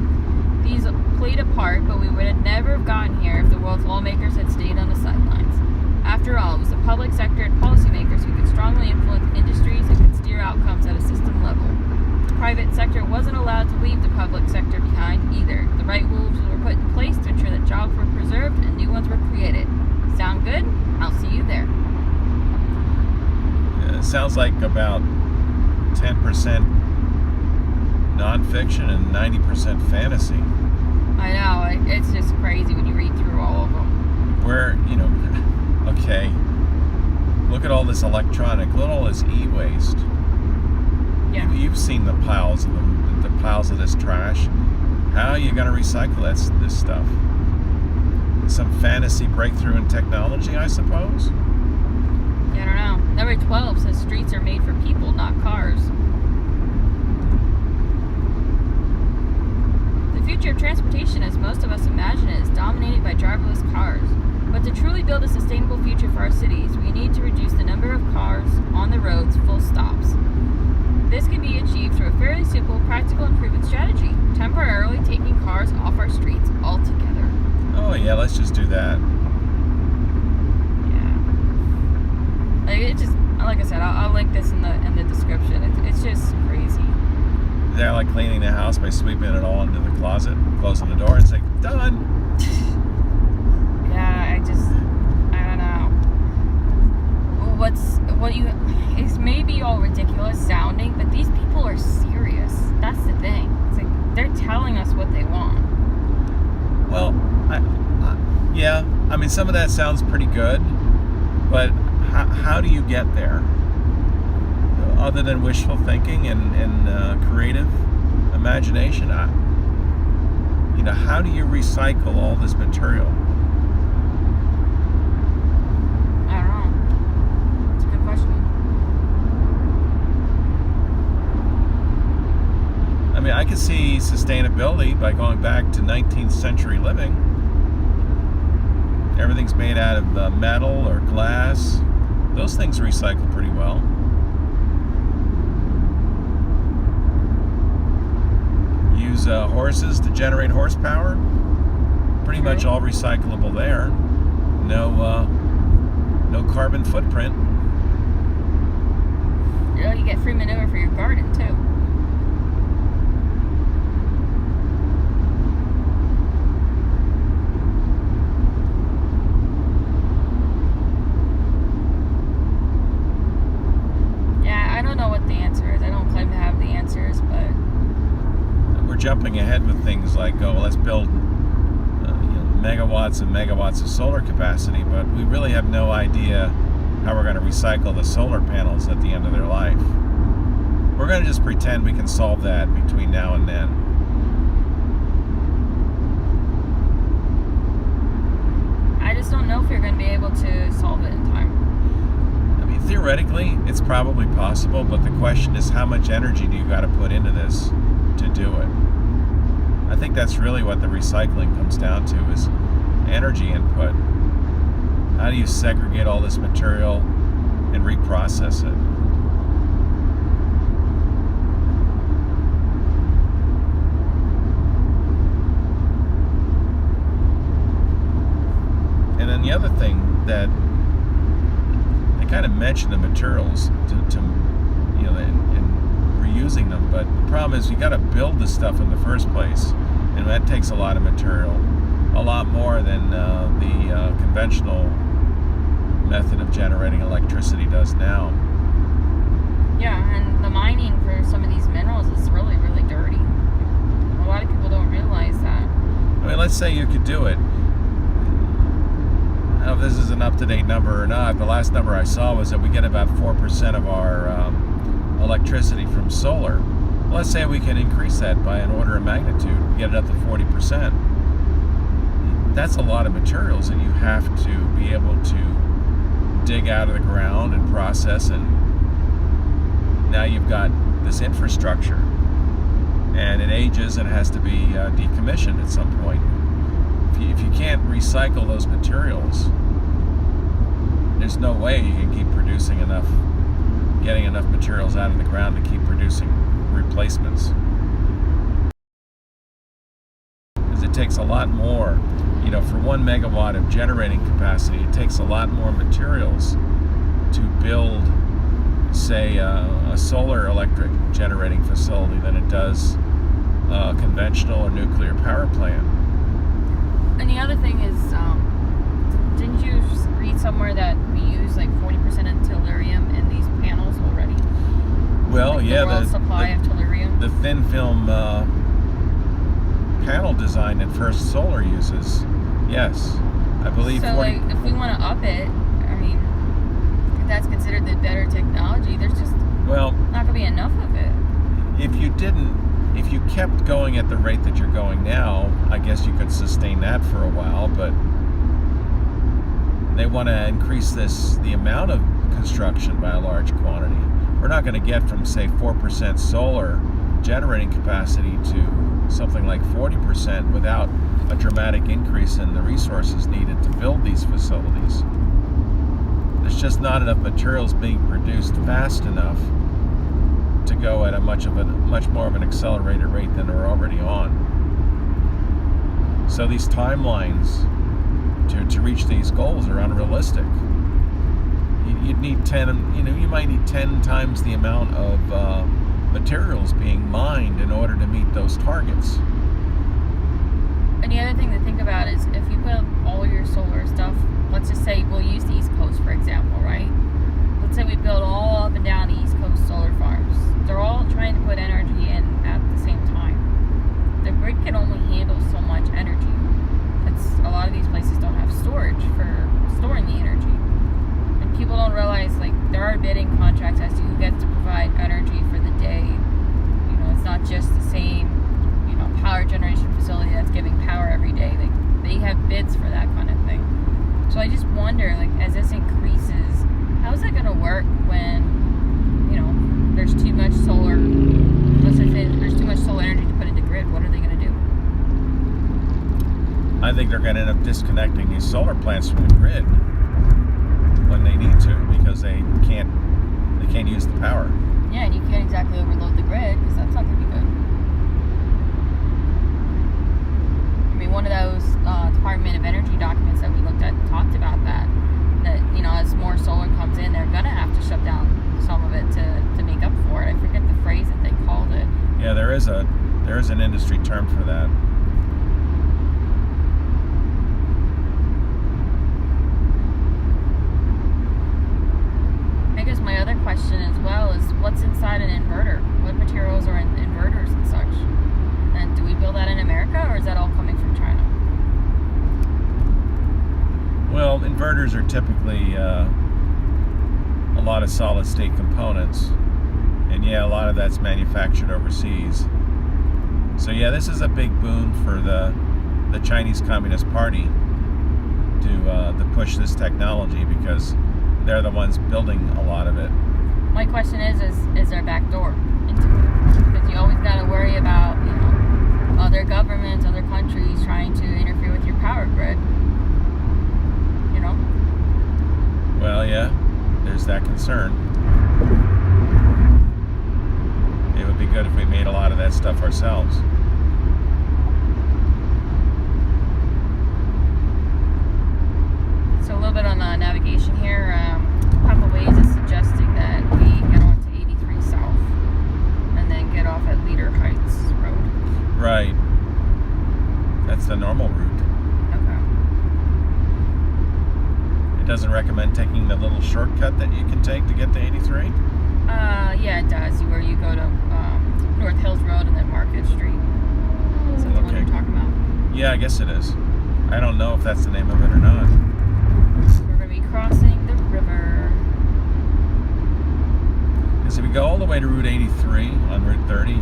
These played a part, but we would have never have gotten here if the world's lawmakers had stayed on the sidelines. After all, it was the public sector and policymakers who could strongly influence industries and could steer outcomes at a system level. The private sector wasn't allowed to leave the public sector behind either. The right rules were put in place to ensure that jobs were preserved and new ones were created. Sound good? I'll see you there. It sounds like about 10% nonfiction and 90% fantasy. I know, it's just crazy when you read through all of them. Where, okay, look at all this electronic, look at all this e-waste. Yeah. You've seen the piles of them, the piles of this trash. How are you going to recycle this stuff? Some fantasy breakthrough in technology, I suppose? Yeah, I don't know. Number 12 says streets are made for people, not cars. The future of transportation, as most of us imagine it, is dominated by driverless cars. But to truly build a sustainable future for our cities, we need to reduce the number of cars on the roads, full stops. This can be achieved through a fairly simple, practical improvement strategy, temporarily taking cars off our streets altogether. Oh yeah, let's just do that. Yeah. Like I said, I'll link this in the description. It's just crazy. They're like cleaning the house by sweeping it all into the closet, closing the door, and saying, "Done." Yeah, I don't know. It may be all ridiculous sounding, but these people are serious. That's the thing. It's like they're telling us what they want. Well, yeah. I mean, some of that sounds pretty good, but how do you get there? Other than wishful thinking and creative imagination, how do you recycle all this material? I don't know. It's a good question. I mean, I could see sustainability by going back to 19th century living. Everything's made out of metal or glass. Those things recycle pretty well. horses to generate horsepower. Pretty much all recyclable there. No carbon footprint. You get free manure for your garden too. Yeah, I don't know what the answer is. I don't claim to have the answers, but we're jumping ahead with things like, let's build megawatts and megawatts of solar capacity, but we really have no idea how we're going to recycle the solar panels at the end of their life. We're going to just pretend we can solve that between now and then. I just don't know if you're going to be able to solve it in time. I mean, theoretically, it's probably possible, but the question is, how much energy do you got to put into this to do it? I think that's really what the recycling comes down to, is energy input. How do you segregate all this material and reprocess it? And then the other thing that they kind of mention the materials to reusing them, but the problem is you got to build the stuff in the first place, and that takes a lot of material, a lot more than the conventional method of generating electricity does now. Yeah, and the mining for some of these minerals is really, really dirty. A lot of people don't realize that. I mean, let's say you could do it. I don't know if this is an up-to-date number or not. The last number I saw was that we get about 4% of our electricity from solar. Well, let's say we can increase that by an order of magnitude, get it up to 40%. That's a lot of materials that you have to be able to dig out of the ground and process, and now you've got this infrastructure, and it ages and has to be decommissioned at some point. If you can't recycle those materials, there's no way you can keep producing enough, getting enough materials out of the ground to keep producing replacements. Because it takes a lot more, for 1 megawatt of generating capacity, it takes a lot more materials to build, say, a solar electric generating facility than it does a conventional or nuclear power plant. And the other thing is, didn't you read somewhere that we use like 40% of tellurium in these panels already? Well, like yeah, the world's supply of tellurium. The thin film panel design that First Solar uses, yes, I believe. So, like, if we want to up it, I mean, if that's considered the better technology, there's just not going to be enough of it. If you kept going at the rate that you're going now, I guess you could sustain that for a while, but they want to increase the amount of construction by a large quantity. We're not going to get from, say, 4% solar generating capacity to something like 40% without a dramatic increase in the resources needed to build these facilities. There's just not enough materials being produced fast enough to go at a much more of an accelerated rate than they're already on. So these timelines to reach these goals are unrealistic. You'd need 10, you might need 10 times the amount of materials being mined in order to meet those targets. And the other thing to think about is, if you put all your solar stuff, let's just say we'll use the East Coast for example, right? Let's say we build all up and down the East Coast solar farms. They're all trying to put energy in at the same time. The grid can only handle so much energy. A lot of these places don't have storage for storing the energy. And people don't realize, like, there are bidding contracts as to who gets to provide energy for the day. It's not just the same, power generation facility that's giving power every day. Like, they have bids for that kind of thing. So I just wonder, like, as this increases, how is that going to work when, there's too much solar, let's say there's too much solar energy to put in the grid? What are they going to do? I think they're going to end up disconnecting these solar plants from the grid when they need to, because they can't use the power. Yeah, and you can't exactly overload the grid, because that's not going to be good. mean, one of those Department of Energy documents that we looked at talked about that, you know, as more solar comes in, they're going to have to shut down some of it to make up for it. I forget the phrase that they called it. Yeah, there is an industry term for that. I guess my other question as well is, what's inside an inverter? What materials are in inverters and such? And do we build that in America, or is that all coming from China? Well, inverters are typically a lot of solid state components, and yeah, a lot of that's manufactured overseas. So yeah, this is a big boon for the Chinese Communist Party to push this technology, because they're the ones building a lot of it. My question is there a back door into it? Because you always got to worry about, you know, other governments, other countries trying to interfere with your power grid. You know? Well, yeah, there's that concern. It would be good if we made a lot of that stuff ourselves. So a little bit on the navigation here. Papa Waze is suggesting that we get on to 83 South and then get off at Leader Heights Road. Right. That's the normal route. Okay. It doesn't recommend taking the little shortcut that you can take to get to 83? Yeah, it does. Where you go to North Hills Road and then Market Street. Is that the one you're talking about? Yeah, I guess it is. I don't know if that's the name of it or not. We're going to be crossing the river. Because if you go all the way to Route 83 on Route 30,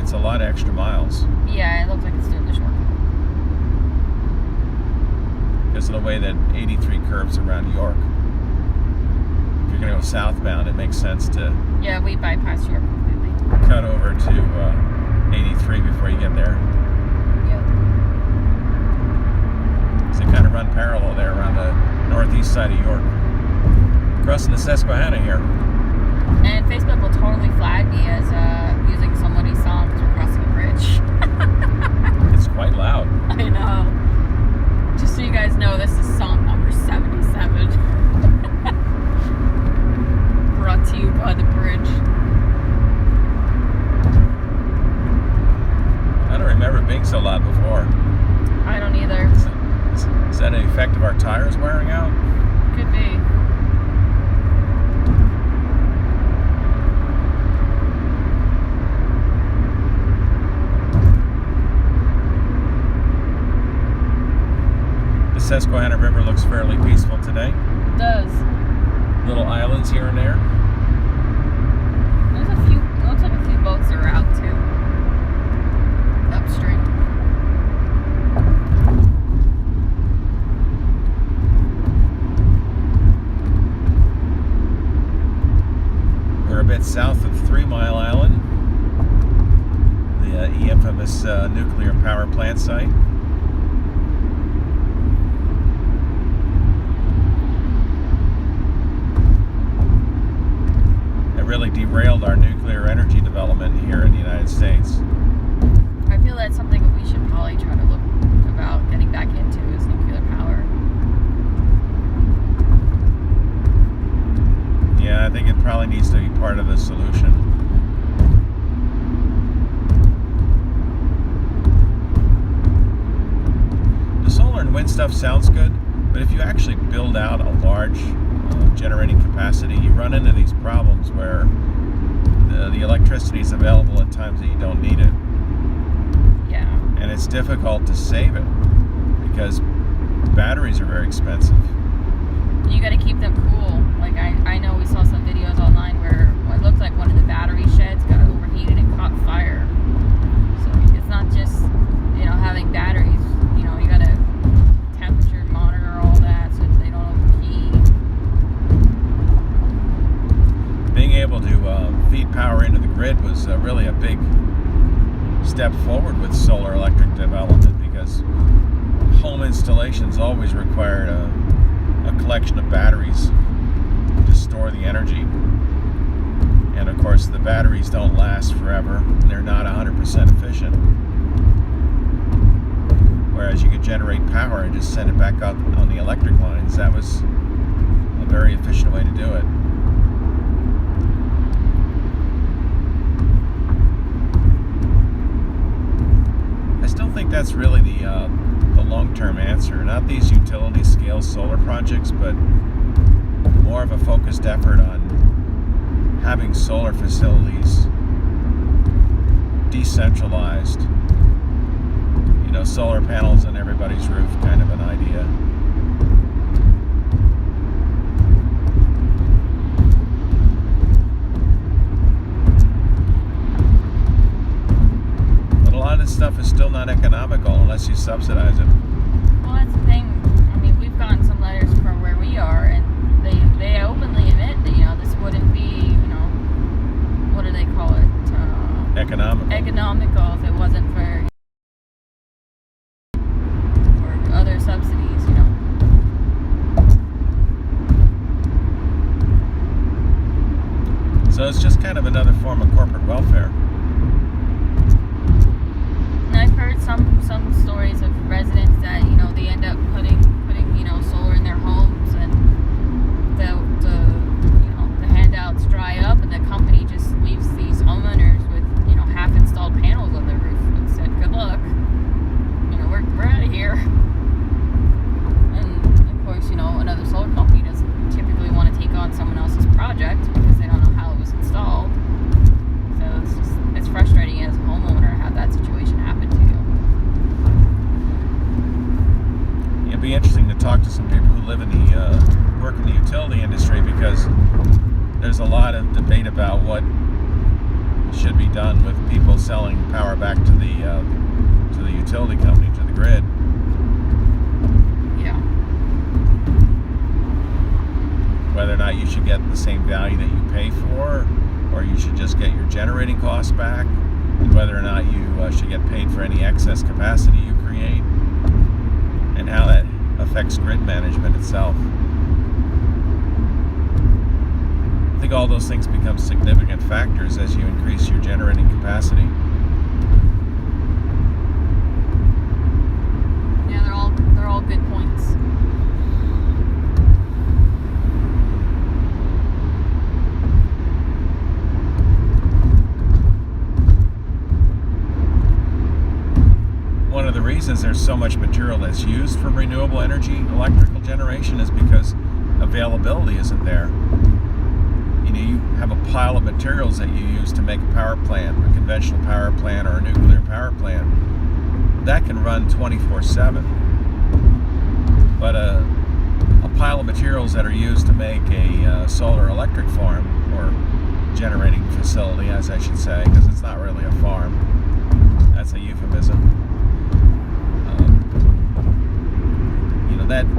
it's a lot of extra miles. Yeah, it looks like it's doing the shortcut. Because of the way that 83 curves around York. If you're going to go southbound, it makes sense to Yeah, we bypass York completely. cut over to 83 before you get there. Yeah. So they kind of run parallel there around the northeast side of York. Crossing the Susquehanna here. And Facebook will totally flag me as using somebody's song because we're crossing a bridge. It's quite loud. I know. Just so you guys know, this is song number 77. Brought to you by the bridge. I don't remember it being so loud before. I don't either. Is that an effect of our tires wearing out? Could be. The Susquehanna River looks fairly peaceful today. It does. Little islands here and there. There's a few, it looks like a few boats are out too. Upstream. We're a bit south of 3 Mile Island, the infamous nuclear power plant site. It really derailed our nuclear energy development here in the United States. I feel that's something that we should probably try to look about getting back into is nuclear power. Yeah, I think it probably needs to be part of the solution. The solar and wind stuff sounds good, but if you actually build out a large generating capacity, you run into these problems where the electricity is available at times that you don't need it. Yeah. And it's difficult to save it because batteries are very expensive. You got to keep them cool. Like I know we saw some videos online where it looked like one of the battery sheds got overheated and caught fire. So it's not just, you know, having batteries. You know, you got to temperature monitor all that so that they don't overheat. Being able to feed power into the grid was really a big step forward with solar electric development, because home installations always required a collection of batteries to store the energy. And of course, the batteries don't last forever. They're not 100% efficient. Whereas you could generate power and just send it back out on the electric lines. That was a very efficient way to do it. I still think that's really the long-term answer. Not these utility-scale solar projects, but more of a focused effort on having solar facilities decentralized. You know, solar panels on everybody's roof, kind of an idea. But a lot of this stuff is still not economical unless you subsidize it. Well, that's the thing. I mean, we've gotten some letters from where we are, and they openly admit that, you know, this wouldn't be, you know, what do they call it? Economical if it wasn't for other subsidies, you know. So it's just kind of another form of corporate welfare. And I've heard some stories of residents that, you know, they end up putting you know, solar in their homes, and the you know, the handouts dry up, and the company just leaves these homeowners with, you know, half-installed panels on their roof and said, "Good luck. You know, we're out of here." And of course, you know, another solar company doesn't typically want to take on someone else's project because they don't know how it was installed. So it's frustrating as a homeowner to have that situation happen to you. It'd be interesting to talk to some people who live in the work in the utility industry, because there's a lot of debate about what should be done with people selling power back to the utility company, to the grid. Yeah. Whether or not you should get the same value that you pay for, or you should just get your generating costs back, and whether or not you should get paid for any excess capacity you create, and how that affects grid management itself. I think all those things become significant factors as you increase your generating capacity. Yeah, they're all good points. One of the reasons there's so much material that's used for renewable energy electrical generation is because availability isn't there. You know, you have a pile of materials that you use to make a power plant, a conventional power plant or a nuclear power plant. That can run 24/7. But a pile of materials that are used to make a solar electric farm, or generating facility, as I should say, because it's not really a farm. That's a euphemism.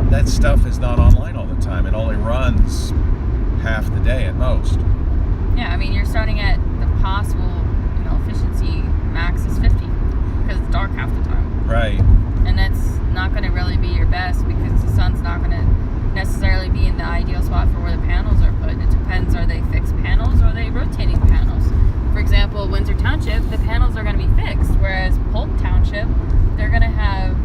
That stuff is not online all the time. It only runs half the day at most. Yeah, I mean, you're starting at the possible, you know, efficiency max is 50 because it's dark half the time. Right. And that's not going to really be your best, because the sun's not going to necessarily be in the ideal spot for where the panels are put. It depends, are they fixed panels or are they rotating panels? For example, Windsor Township, the panels are going to be fixed, whereas Polk Township, they're going to have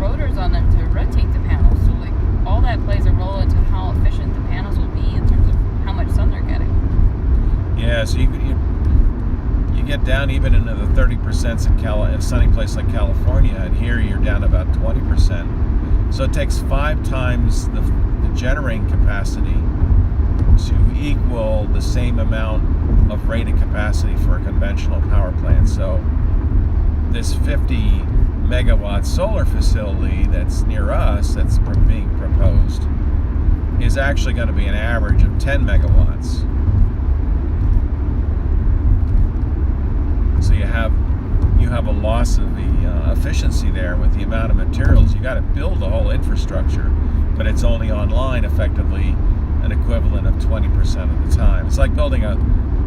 rotors on them to rotate the panels. So like all that plays a role into how efficient the panels will be in terms of how much sun they're getting. Yeah, so you get down even into the 30% in a sunny place like California, and here you're down about 20%. So it takes 5 times the generating capacity to equal the same amount of rated capacity for a conventional power plant. So this 50 megawatt solar facility that's near us, that's being proposed, is actually going to be an average of 10 megawatts. So you have a loss of the efficiency there with the amount of materials. You got to build the whole infrastructure, but it's only online effectively an equivalent of 20% of the time. It's like building a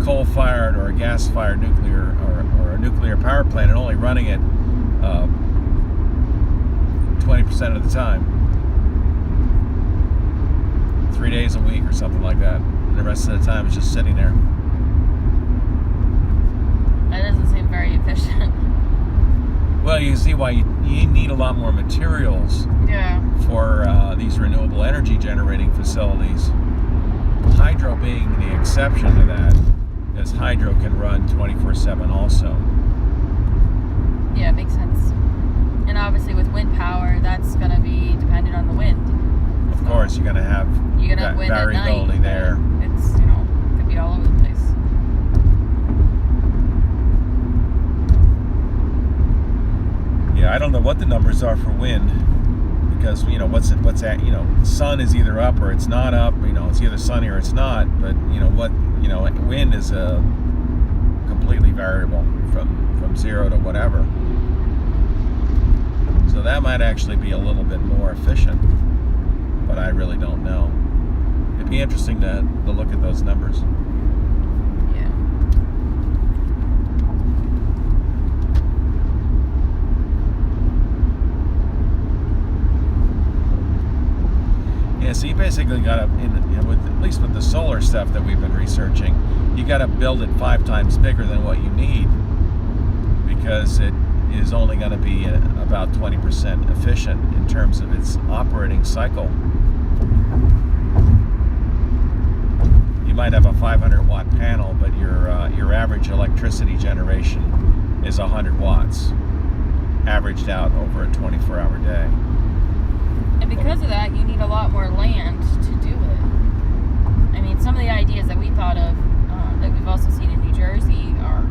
coal-fired or a gas-fired nuclear or a nuclear power plant and only running it 20% of the time, 3 days a week or something like that, and the rest of the time it's just sitting there. That doesn't seem very efficient. Well, you see why you need a lot more materials Yeah. for these renewable energy generating facilities. Hydro being the exception to that, as hydro can run 24/7 also. Yeah, it makes sense. And obviously with wind power, that's going to be dependent on the wind. Of course, you're going to have Wind variability at night, there. It's, could be all over the place. Yeah, I don't know what the numbers are for wind, because what's at sun is either up or it's not up. It's either sunny or it's not. But wind is completely variable from 0 to whatever. So that might actually be a little bit more efficient, but I really don't know. It'd be interesting to look at those numbers. Yeah. Yeah, so you basically got to, at least with the solar stuff that we've been researching, you got to build it 5 times bigger than what you need, because it is only going to be about 20% efficient in terms of its operating cycle. You might have a 500 watt panel, but your average electricity generation is 100 watts, averaged out over a 24-hour day. And because of that, you need a lot more land to do it. I mean, some of the ideas that we thought of, that we've also seen in New Jersey, are,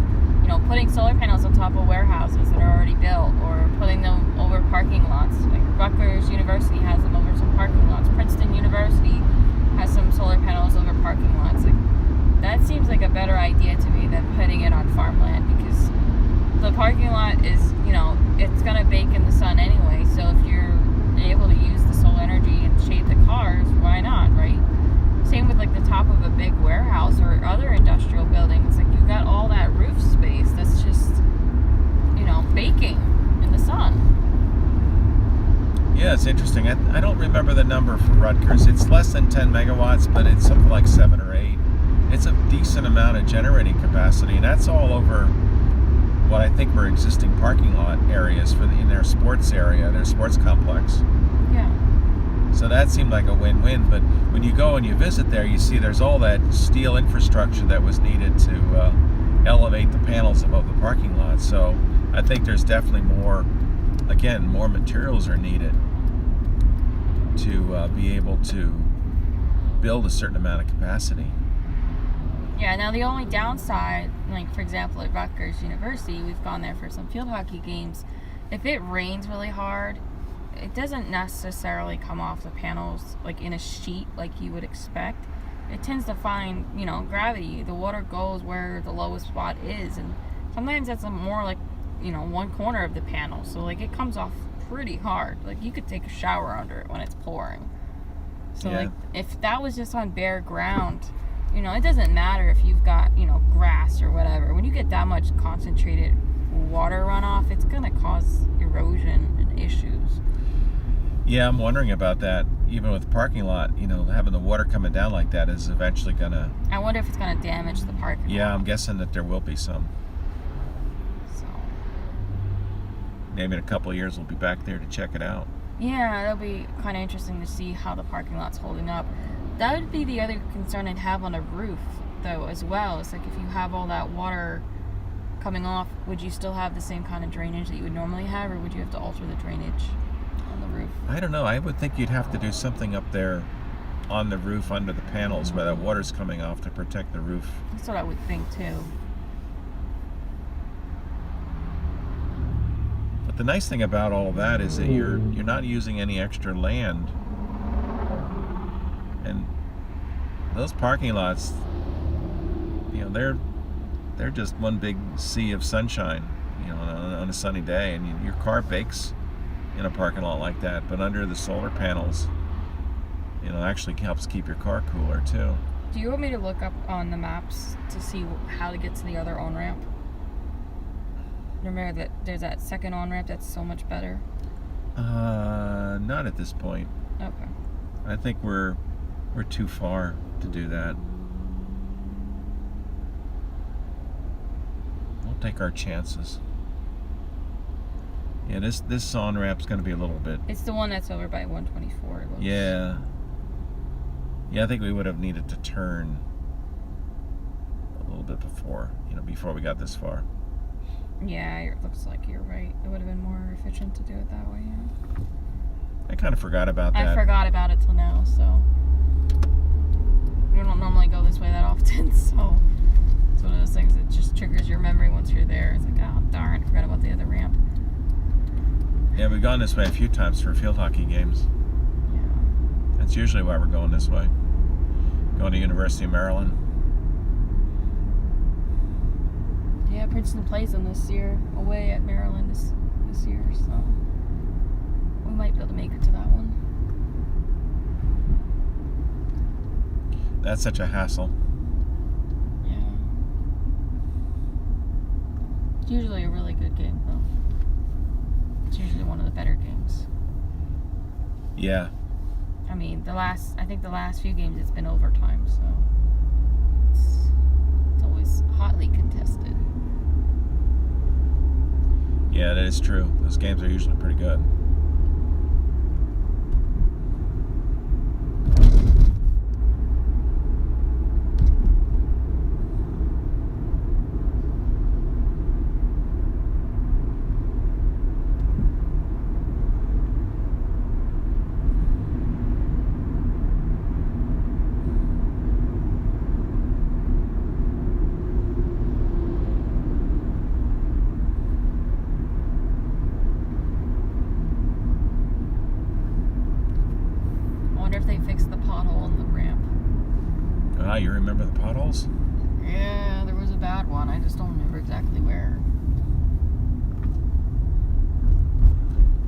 putting solar panels on top of warehouses that are already built, or putting them over parking lots. Like Rutgers University has them over some parking lots. Princeton University has some solar panels over parking lots. Like, that seems like a better idea to me than putting it on farmland, because the parking lot is, it's going to bake in the sun anyway. So if you're able to use the solar energy and shade the cars, why not, right? Same with like the top of a big warehouse or other industrial buildings. Like, you've got all that roof space that's just, baking in the sun. Yeah, it's interesting. I don't remember the number for Rutgers. It's less than 10 megawatts, but it's something like 7 or 8. It's a decent amount of generating capacity, and that's all over what I think were existing parking lot areas in their sports area, their sports complex. Yeah. So that seemed like a win-win. But when you go and you visit there, you see there's all that steel infrastructure that was needed to elevate the panels above the parking lot. So I think there's definitely more materials are needed to be able to build a certain amount of capacity. Yeah, now the only downside, like for example at Rutgers University, we've gone there for some field hockey games. If it rains really hard, it doesn't necessarily come off the panels like in a sheet like you would expect. It tends to find, gravity. The water goes where the lowest spot is, and sometimes that's more like, one corner of the panel. So like it comes off pretty hard. Like you could take a shower under it when it's pouring. So Yeah. like if that was just on bare ground, it doesn't matter if you've got, grass or whatever. When you get that much concentrated water runoff, it's going to cause erosion and issues. Yeah, I'm wondering about that. Even with the parking lot, having the water coming down like that is eventually going to... I wonder if it's going to damage the parking lot. Yeah, I'm guessing that there will be some. So, Maybe in a couple of years we'll be back there to check it out. yeah, that'll be kind of interesting to see how the parking lot's holding up. That would be the other concern I'd have on a roof, though, as well. It's like if you have all that water coming off, would you still have the same kind of drainage that you would normally have, or would you have to alter the drainage on the roof? I don't know. I would think you'd have to do something up there on the roof under the panels where that water's coming off to protect the roof. That's what I would think, too. But the nice thing about all of that is that you're not using any extra land. And those parking lots, they're just one big sea of sunshine, on a sunny day, and your car bakes in a parking lot like that. But under the solar panels, actually helps keep your car cooler too. Do you want me to look up on the maps to see how to get to the other on-ramp? Remember that there's that second on-ramp that's so much better? Not at this point. Okay. I think we're too far to do that. We'll take our chances. Yeah, this on ramp's going to be a little bit. It's the one that's over by 124. It looks. Yeah. Yeah, I think we would have needed to turn a little bit before we got this far. Yeah, it looks like you're right. It would have been more efficient to do it that way. Yeah. I kind of forgot about that. I forgot about it till now, so we don't normally go this way that often, so it's one of those things that just triggers your memory once you're there. It's like, oh darn, I forgot about the other ramp. Yeah, we've gone this way a few times for field hockey games. Yeah. That's usually why we're going this way. Going to University of Maryland. Yeah, Princeton plays them this year, away at Maryland this year, so we might be able to make it to that one. That's such a hassle. Yeah. It's usually a really good game, though. It's usually one of the better games. Yeah. I mean, I think the last few games it's been overtime, so it's always hotly contested. Yeah, that is true. Those games are usually pretty good. If they fixed the pothole in the ramp. Ah, you remember the potholes? Yeah, there was a bad one. I just don't remember exactly where.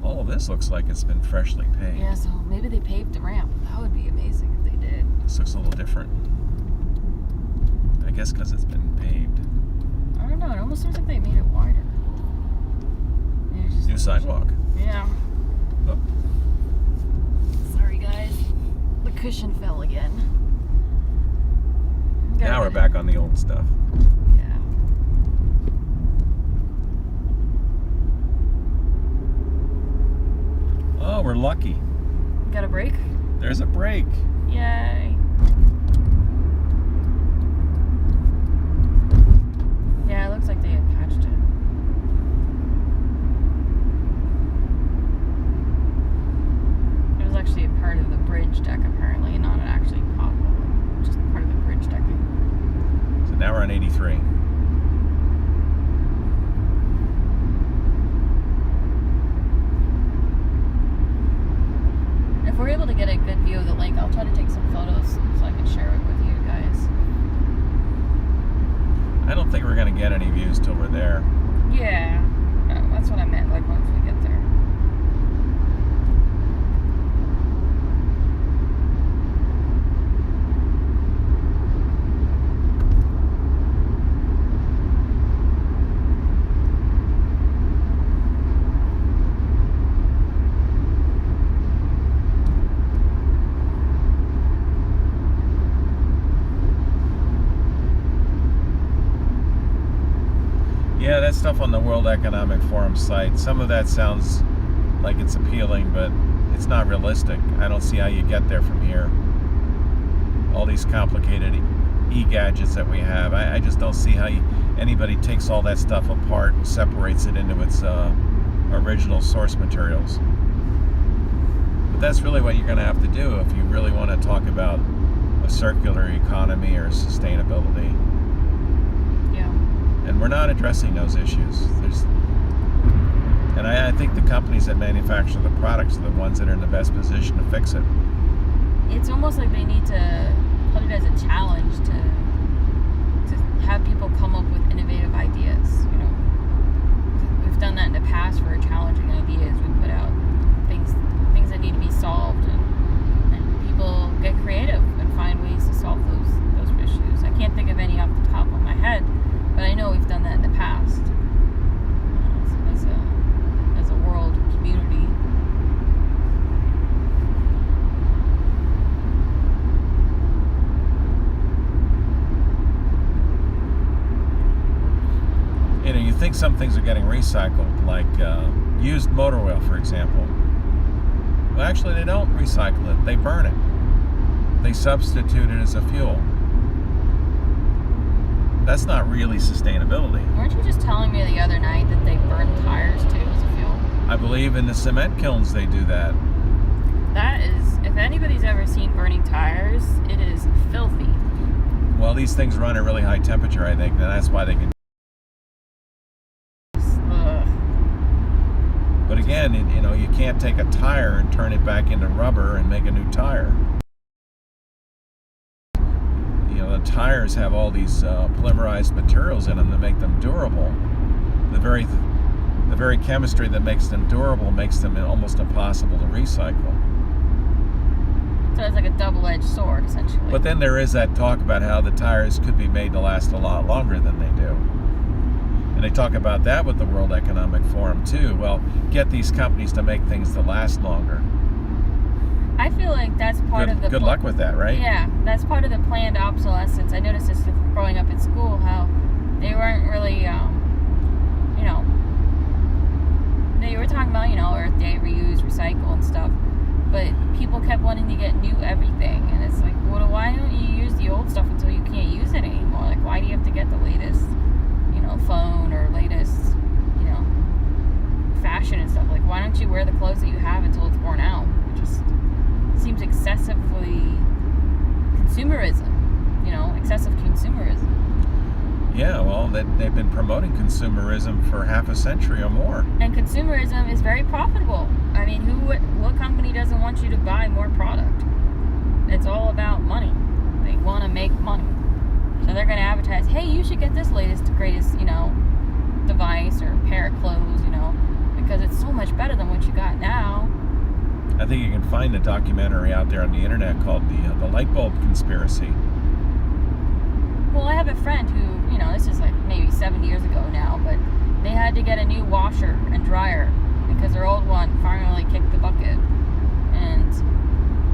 All of this looks like it's been freshly paved. Yeah, so maybe they paved the ramp. That would be amazing if they did. This looks a little different. I guess because it's been paved. I don't know. It almost seems like they made it wider. Maybe it's just New sidewalk. Yeah. Oh. Sorry, guys. The cushion fell again. Now we're back on the old stuff. Yeah. Oh, we're lucky. Got a break? There's a break. Yay. Yeah, it looks like they had patched it. It was actually a part of the bridge deck, apparently, not actually pothole, just part of the bridge decking. So now we're on 83. If we're able to get a good view of the lake, I'll try to take some photos so I can share it with you guys. I don't think we're going to get any views till we're there. Yeah, that's what I meant, like once we get there. Yeah, that stuff on the World Economic Forum site, some of that sounds like it's appealing, but it's not realistic. I don't see how you get there from here. All these complicated e-gadgets that we have, I just don't see how anybody takes all that stuff apart and separates it into its original source materials. But that's really what you're going to have to do if you really want to talk about a circular economy or sustainability. Yeah. And we're not addressing those issues. And I think the companies that manufacture the products are the ones that are in the best position to fix it. It's almost like they need to put it as a challenge to have people come up with innovative ideas. You know, we've done that in the past for challenging ideas. We put out things that need to be solved, and people get creative and find ways to solve those issues. I can't think of any off the top of my head, but I know we've done that in the past as a world community. You know, you think some things are getting recycled, like used motor oil, for example. Well, actually, they don't recycle it. They burn it. They substitute it as a fuel. That's not really sustainability. Weren't you just telling me the other night that they burn tires too as a fuel? I believe in the cement kilns they do that. That is, if anybody's ever seen burning tires, it is filthy. Well, these things run at really high temperature, I think, and that's why they can. Ugh. But again, you can't take a tire and turn it back into rubber and make a new tire. The tires have all these polymerized materials in them that make them durable. The very chemistry that makes them durable makes them almost impossible to recycle. So it's like a double-edged sword, essentially. But then there is that talk about how the tires could be made to last a lot longer than they do. And they talk about that with the World Economic Forum too. Well, get these companies to make things to last longer. I feel like that's part of the... Good luck with that, right? Yeah, that's part of the planned obsolescence. I noticed this growing up in school, how they weren't really, they were talking about, Earth Day, reuse, recycle, and stuff. But people kept wanting to get new everything. And it's like, well, why don't you use the old stuff until you can't use it anymore? Like, why do you have to get the latest, phone or latest, fashion and stuff? Like, why don't you wear the clothes that you have until it's worn out? It just seems excessively consumerism, excessive consumerism. Yeah, well, they've been promoting consumerism for half a century or more. And consumerism is very profitable. I mean, what company doesn't want you to buy more product? It's all about money. They want to make money. So they're going to advertise, hey, you should get this latest, greatest, device or pair of clothes, because it's so much better than what you got now. I think you can find a documentary out there on the internet called the Light Bulb Conspiracy. Well, I have a friend who, this is like maybe 7 years ago now, but they had to get a new washer and dryer because their old one finally kicked the bucket. And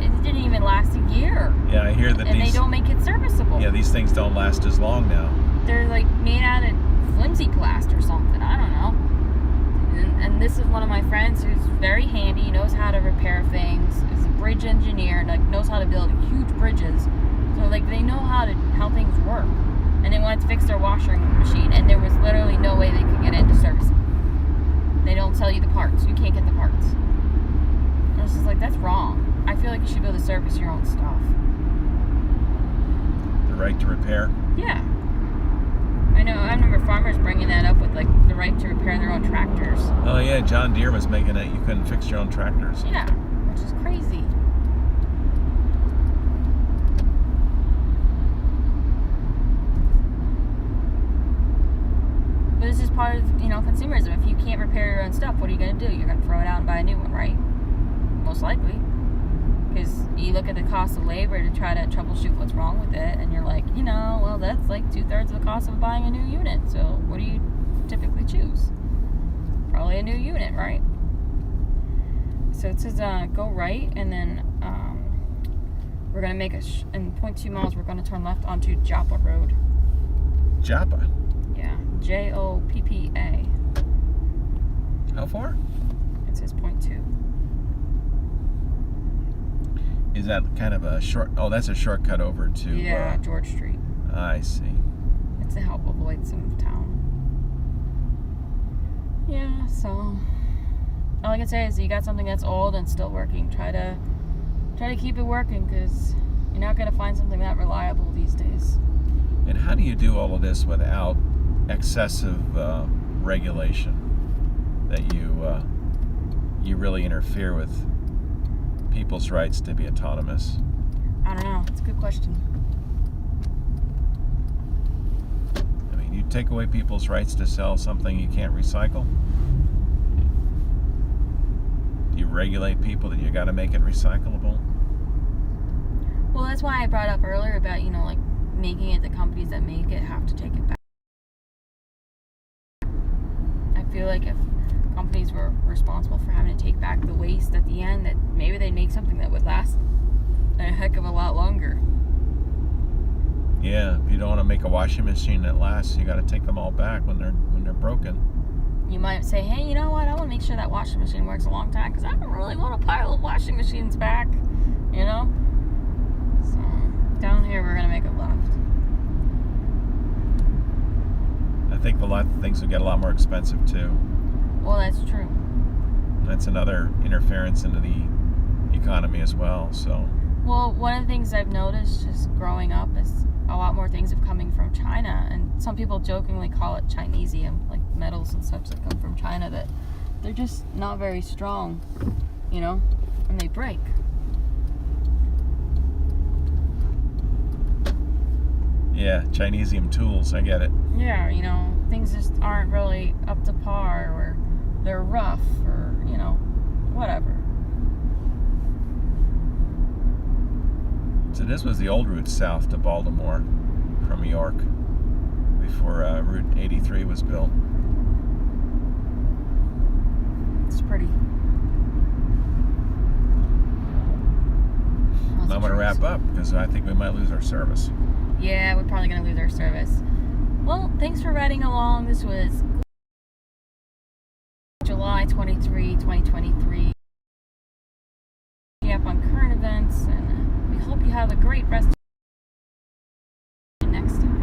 it didn't even last a year. Yeah, I hear that they don't make it serviceable. Yeah, these things don't last as long now. They're like made out of flimsy plast or something. I don't know. And this is one of my friends who's very handy, knows how to repair things, is a bridge engineer, knows how to build huge bridges. So they know how things work. And they wanted to fix their washing machine, and there was literally no way they could get into service. They don't sell you the parts. You can't get the parts. And it's just like, that's wrong. I feel like you should be able to service your own stuff. The right to repair? Yeah. I remember farmers bringing that up with the right to repair their own tractors. Oh yeah, John Deere was making it. You couldn't fix your own tractors. Yeah, which is crazy. But this is part of, consumerism. If you can't repair your own stuff, what are you going to do? You're going to throw it out and buy a new one, right? Most likely. Because you look at the cost of labor to try to troubleshoot what's wrong with it, and you're like, well, that's like 2/3 of the cost of buying a new unit. So what do you typically choose? Probably a new unit, right? So it says go right, and then we're going to make in 0.2 miles, we're going to turn left onto Joppa Road. Joppa? Yeah, Joppa. How far? It says 0.2. Is that kind of a short... Oh, that's a shortcut over to... Yeah, George Street. I see. It's to help avoid some town. Yeah, so... all I can say is you got something that's old and still working. Try to keep it working, because you're not going to find something that reliable these days. And how do you do all of this without excessive regulation? That you really interfere with people's rights to be autonomous? I don't know. It's a good question. I mean, you take away people's rights to sell something you can't recycle? Do you regulate people that you got to make it recyclable? Well, that's why I brought up earlier about, making it the companies that make it have to take it back. I feel like if companies were responsible for having to take back the waste at the end, that maybe they'd make something that would last a heck of a lot longer. Yeah, if you don't want to make a washing machine that lasts, you got to take them all back when they're broken. you might say, hey, you know what? I want to make sure that washing machine works a long time because I don't really want to pile of washing machines back, you know? So, down here we're going to make a left. I think things will get a lot more expensive too. Well, that's true. That's another interference into the economy as well. So. Well, one of the things I've noticed just growing up is a lot more things have coming from China, and some people jokingly call it Chinesium, like metals and such that come from China that they're just not very strong, you know, and they break. Yeah, Chinesium tools, I get it. Yeah, you know, things just aren't really up to par, or they're rough, or, you know, whatever. So this was the old route south to Baltimore from York before Route 83 was built. It's pretty. I'm going to wrap up because I think we might lose our service. Yeah, we're probably going to lose our service. Well, thanks for riding along. This was July 23, 2023. Up on current events, and we hope you have a great rest of